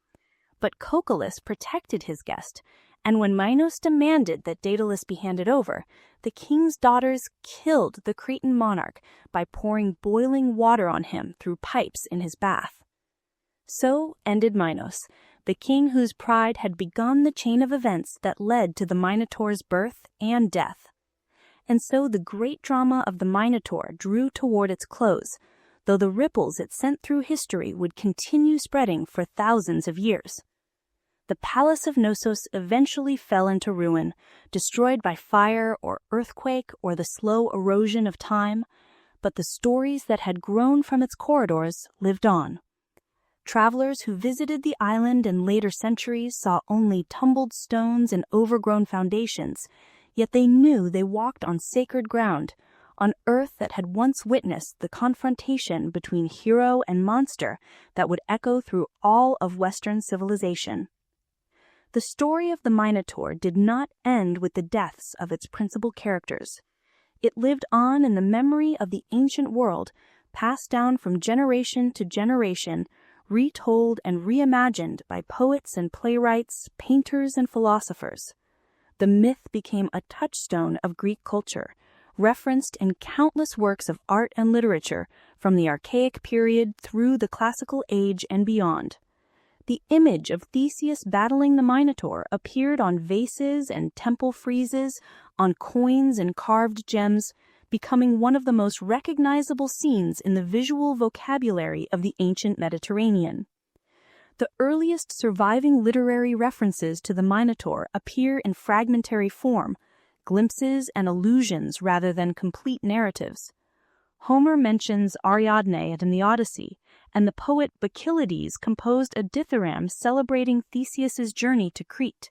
S3: But Cocalus protected his guest, and when Minos demanded that Daedalus be handed over, the king's daughters killed the Cretan monarch by pouring boiling water on him through pipes in his bath. So ended Minos, the king whose pride had begun the chain of events that led to the Minotaur's birth and death. And so the great drama of the Minotaur drew toward its close, though the ripples it sent through history would continue spreading for thousands of years. The palace of Knossos eventually fell into ruin, destroyed by fire or earthquake or the slow erosion of time, but the stories that had grown from its corridors lived on. Travelers who visited the island in later centuries saw only tumbled stones and overgrown foundations, yet they knew they walked on sacred ground, on earth that had once witnessed the confrontation between hero and monster that would echo through all of Western civilization. The story of the Minotaur did not end with the deaths of its principal characters. It lived on in the memory of the ancient world, passed down from generation to generation, retold and reimagined by poets and playwrights, painters and philosophers. The myth became a touchstone of Greek culture, referenced in countless works of art and literature from the Archaic period through the Classical Age and beyond. The image of Theseus battling the Minotaur appeared on vases and temple friezes, on coins and carved gems, becoming one of the most recognizable scenes in the visual vocabulary of the ancient Mediterranean. The earliest surviving literary references to the Minotaur appear in fragmentary form, glimpses and allusions rather than complete narratives. Homer mentions Ariadne in the Odyssey, and the poet Bacchylides composed a dithyramb celebrating Theseus's journey to Crete.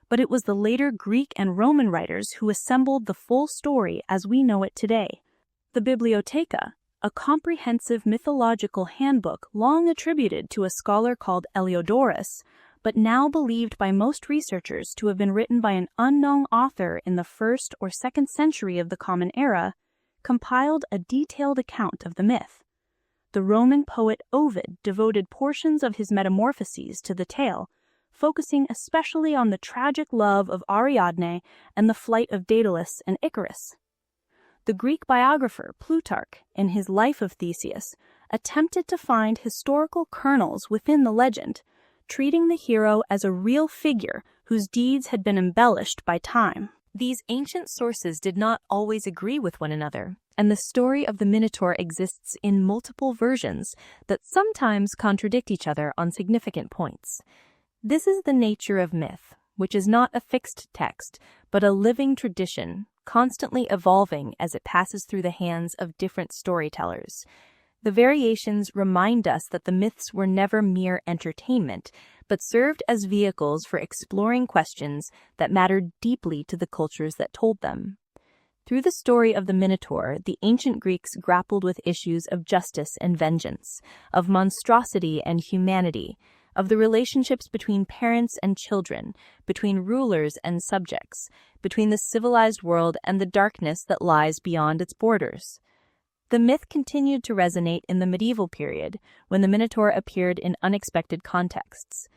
S3: But it was the later Greek and Roman writers who assembled the full story as we know it today. the Bibliotheca, a comprehensive mythological handbook long attributed to a scholar called Heliodorus, but now believed by most researchers to have been written by an unknown author in the 1st or 2nd century of the Common Era, compiled a detailed account of the myth. The Roman poet Ovid devoted portions of his Metamorphoses to the tale, focusing especially on the tragic love of Ariadne and the flight of Daedalus and Icarus. The Greek biographer Plutarch, in his Life of Theseus, attempted to find historical kernels within the legend, treating the hero as a real figure whose deeds had been embellished by time.
S4: These ancient sources did not always agree with one another, and the story of the Minotaur exists in multiple versions that sometimes contradict each other on significant points. This is the nature of myth, which is not a fixed text, but a living tradition, constantly evolving as it passes through the hands of different storytellers. The variations remind us that the myths were never mere entertainment, but served as vehicles for exploring questions that mattered deeply to the cultures that told them. Through the story of the Minotaur, the ancient Greeks grappled with issues of justice and vengeance, of monstrosity and humanity, of the relationships between parents and children, between rulers and subjects, between the civilized world and the darkness that lies beyond its borders. The myth continued to resonate in the medieval period, when the Minotaur appeared in unexpected contexts.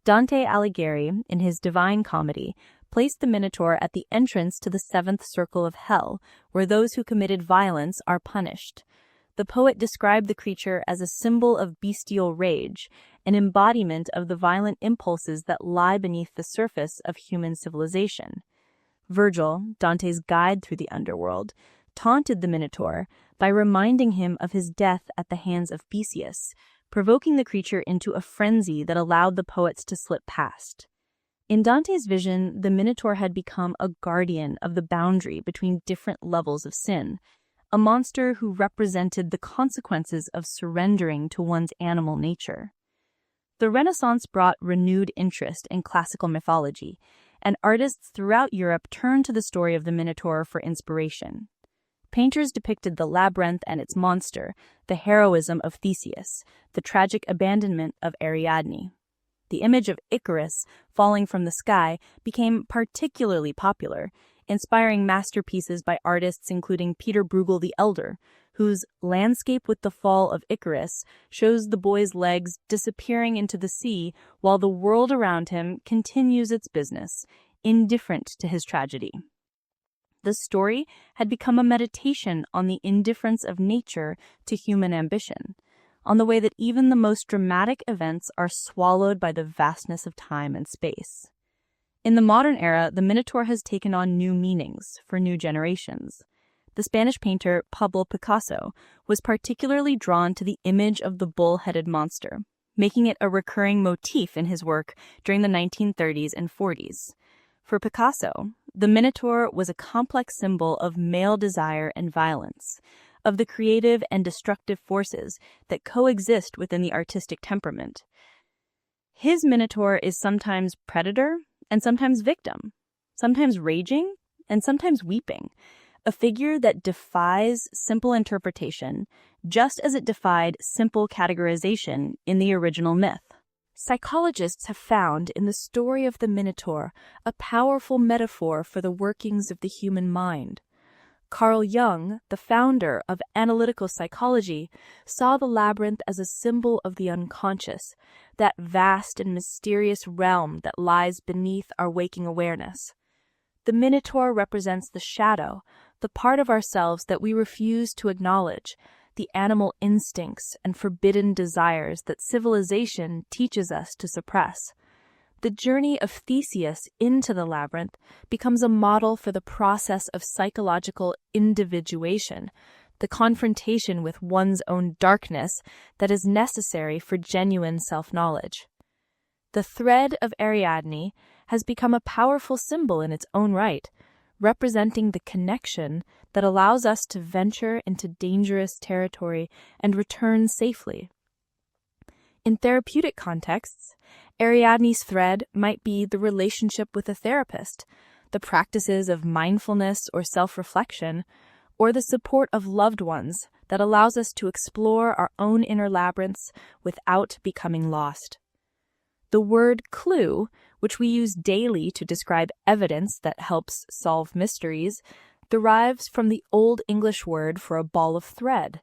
S4: Dante Alighieri, in his Divine Comedy, placed the Minotaur at the entrance to the 7th circle of hell, where those who committed violence are punished. The poet described the creature as a symbol of bestial rage, an embodiment of the violent impulses that lie beneath the surface of human civilization. Virgil, Dante's guide through the underworld, taunted the Minotaur by reminding him of his death at the hands of Theseus, provoking the creature into a frenzy that allowed the poets to slip past. In Dante's vision, the Minotaur had become a guardian of the boundary between different levels of sin, a monster who represented the consequences of surrendering to one's animal nature. The Renaissance brought renewed interest in classical mythology, and artists throughout Europe turned to the story of the Minotaur for inspiration. Painters depicted the labyrinth and its monster, the heroism of Theseus, the tragic abandonment of Ariadne. The image of Icarus falling from the sky became particularly popular, inspiring masterpieces by artists including Peter Bruegel the Elder, whose Landscape with the Fall of Icarus shows the boy's legs disappearing into the sea while the world around him continues its business, indifferent to his tragedy. The story had become a meditation on the indifference of nature to human ambition, on the way that even the most dramatic events are swallowed by the vastness of time and space. In the modern era, the Minotaur has taken on new meanings for new generations. The Spanish painter Pablo Picasso was particularly drawn to the image of the bull-headed monster, making it a recurring motif in his work during the 1930s and 40s. For Picasso, the Minotaur was a complex symbol of male desire and violence, of the creative and destructive forces that coexist within the artistic temperament. His Minotaur is sometimes predator and sometimes victim, sometimes raging and sometimes weeping, a figure that defies simple interpretation, just as it defied simple categorization in the original myth. Psychologists have found in the story of the Minotaur a powerful metaphor for the workings of the human mind. Carl Jung, the founder of analytical psychology, saw the labyrinth as a symbol of the unconscious, that vast and mysterious realm that lies beneath our waking awareness. The Minotaur represents the shadow, the part of ourselves that we refuse to acknowledge, the animal instincts and forbidden desires that civilization teaches us to suppress. The journey of Theseus into the labyrinth becomes a model for the process of psychological individuation, the confrontation with one's own darkness that is necessary for genuine self-knowledge. The thread of Ariadne has become a powerful symbol in its own right, representing the connection that allows us to venture into dangerous territory and return safely. In therapeutic contexts, Ariadne's thread might be the relationship with a therapist, the practices of mindfulness or self-reflection,
S2: or the support of loved ones that allows us to explore our own inner labyrinths without becoming lost. The word clue, which we use daily to describe evidence that helps solve mysteries, derives from the Old English word for a ball of thread,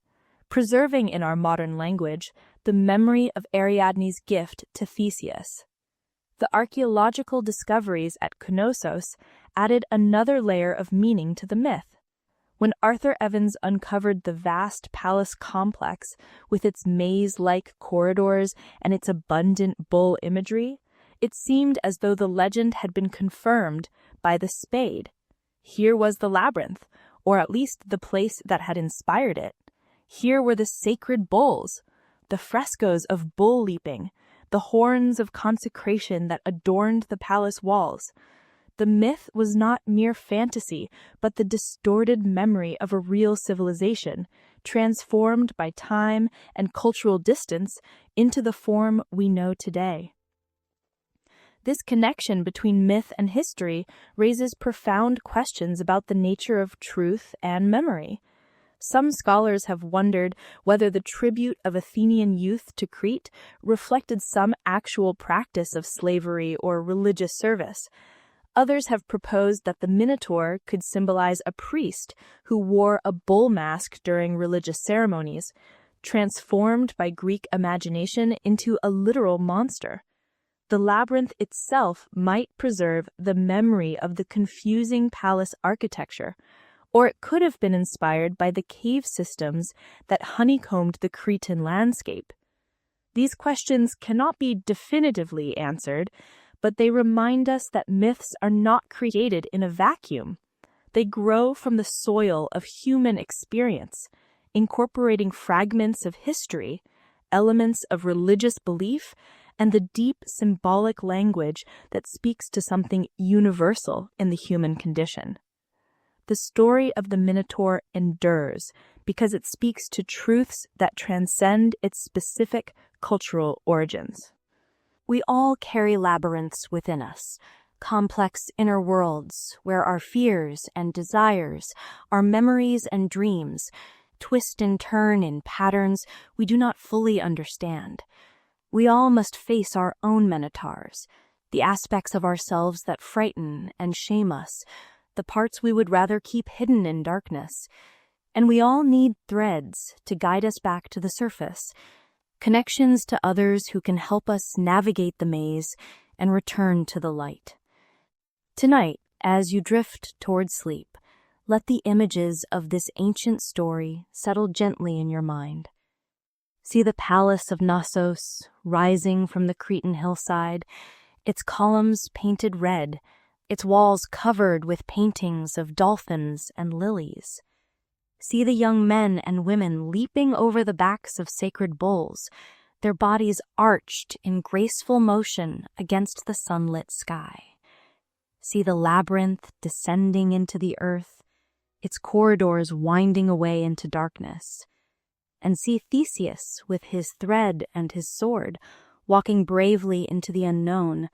S2: preserving in our modern language the memory of Ariadne's gift to Theseus. The archaeological discoveries at Knossos added another layer of meaning to the myth. When Arthur Evans uncovered the vast palace complex with its maze-like corridors and its abundant bull imagery, it seemed as though the legend had been confirmed by the spade. Here was the labyrinth, or at least the place that had inspired it. Here were the sacred bulls, the frescoes of bull leaping, the horns of consecration that adorned the palace walls. The myth was not mere fantasy, but the distorted memory of a real civilization, transformed by time and cultural distance into the form we know today. This connection between myth and history raises profound questions about the nature of truth and memory. Some scholars have wondered whether the tribute of Athenian youth to Crete reflected some actual practice of slavery or religious service. Others have proposed that the Minotaur could symbolize a priest who wore a bull mask during religious ceremonies, transformed by Greek imagination into a literal monster. The labyrinth itself might preserve the memory of the confusing palace architecture, or it could have been inspired by the cave systems that honeycombed the Cretan landscape. These questions cannot be definitively answered, but they remind us that myths are not created in a vacuum. They grow from the soil of human experience, incorporating fragments of history, elements of religious belief, and the deep symbolic language that speaks to something universal in the human condition. The story of the Minotaur endures because it speaks to truths that transcend its specific cultural origins.
S3: We all carry labyrinths within us, complex inner worlds where our fears and desires, our memories and dreams, twist and turn in patterns we do not fully understand. We all must face our own Minotaurs, the aspects of ourselves that frighten and shame us, the parts we would rather keep hidden in darkness. And we all need threads to guide us back to the surface, connections to others who can help us navigate the maze and return to the light. Tonight, as you drift toward sleep, let the images of this ancient story settle gently in your mind. See the palace of Knossos rising from the Cretan hillside, its columns painted red, its walls covered with paintings of dolphins and lilies. See the young men and women leaping over the backs of sacred bulls, their bodies arched in graceful motion against the sunlit sky. See the labyrinth descending into the earth, its corridors winding away into darkness. And see Theseus with his thread and his sword, walking bravely into the unknown,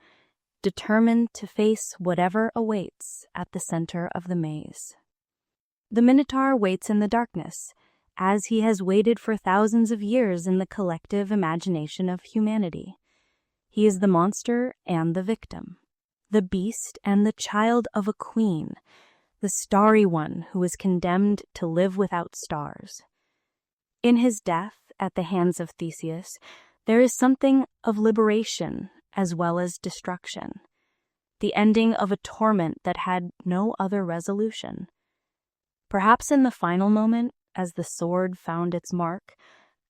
S3: determined to face whatever awaits at the center of the maze. The Minotaur waits in the darkness, as he has waited for thousands of years in the collective imagination of humanity. He is the monster and the victim, the beast and the child of a queen, the starry one who was condemned to live without stars. In his death at the hands of Theseus, there is something of liberation as well as destruction, the ending of a torment that had no other resolution. Perhaps in the final moment, as the sword found its mark,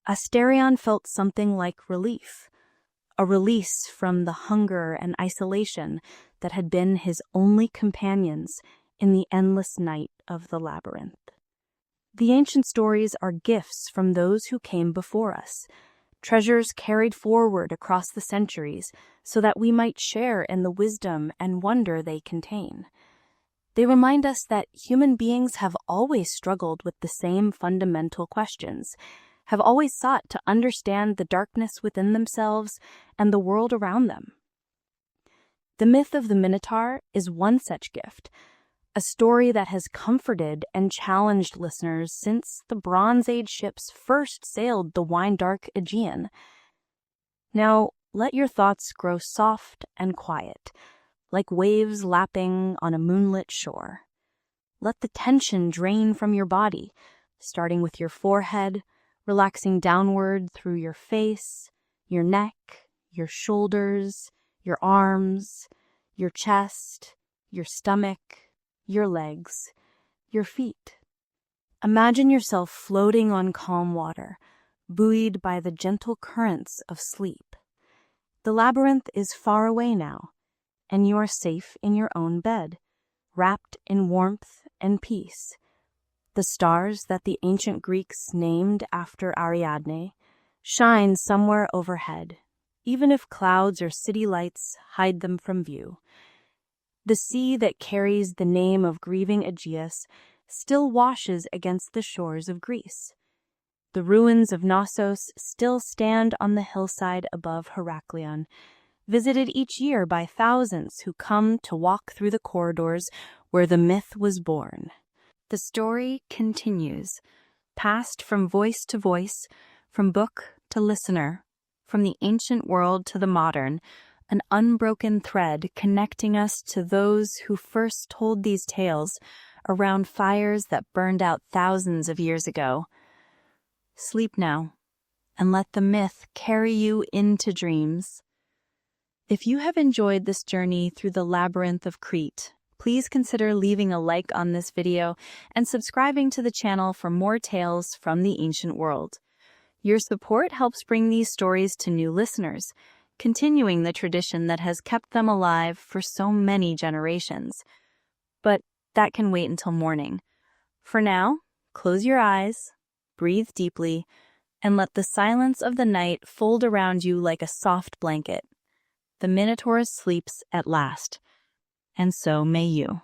S3: Asterion felt something like relief, a release from the hunger and isolation that had been his only companions in the endless night of the labyrinth. The ancient stories are gifts from those who came before us, treasures carried forward across the centuries so that we might share in the wisdom and wonder they contain. They remind us that human beings have always struggled with the same fundamental questions, have always sought to understand the darkness within themselves and the world around them. The myth of the Minotaur is one such gift,
S2: a story that has comforted and challenged listeners since the Bronze Age ships first sailed the wine-dark Aegean. Now, let your thoughts grow soft and quiet, like waves lapping on a moonlit shore. Let the tension drain from your body, starting with your forehead, relaxing downward through your face, your neck, your shoulders, your arms, your chest, your stomach, your legs, your feet. Imagine yourself floating on calm water, buoyed by the gentle currents of sleep. The labyrinth is far away now, and you are safe in your own bed, wrapped in warmth and peace. The stars that the ancient Greeks named after Ariadne shine somewhere overhead, even if clouds or city lights hide them from view. The sea that carries the name of grieving Aegeus still washes against the shores of Greece. The ruins of Knossos still stand on the hillside above Heraklion, visited each year by thousands who come to walk through the corridors where the myth was born. The story continues, passed from voice to voice, from book to listener, from the ancient world to the modern, an unbroken thread connecting us to those who first told these tales around fires that burned out thousands of years ago. Sleep now, and let the myth carry you into dreams. If you have enjoyed this journey through the Labyrinth of Crete, please consider leaving a like on this video and subscribing to the channel for more tales from the ancient world. Your support helps bring these stories to new listeners, continuing the tradition that has kept them alive for so many generations. But that can wait until morning. For now, close your eyes, breathe deeply, and let the silence of the night fold around you like a soft blanket. The Minotaur sleeps at last, and so may you.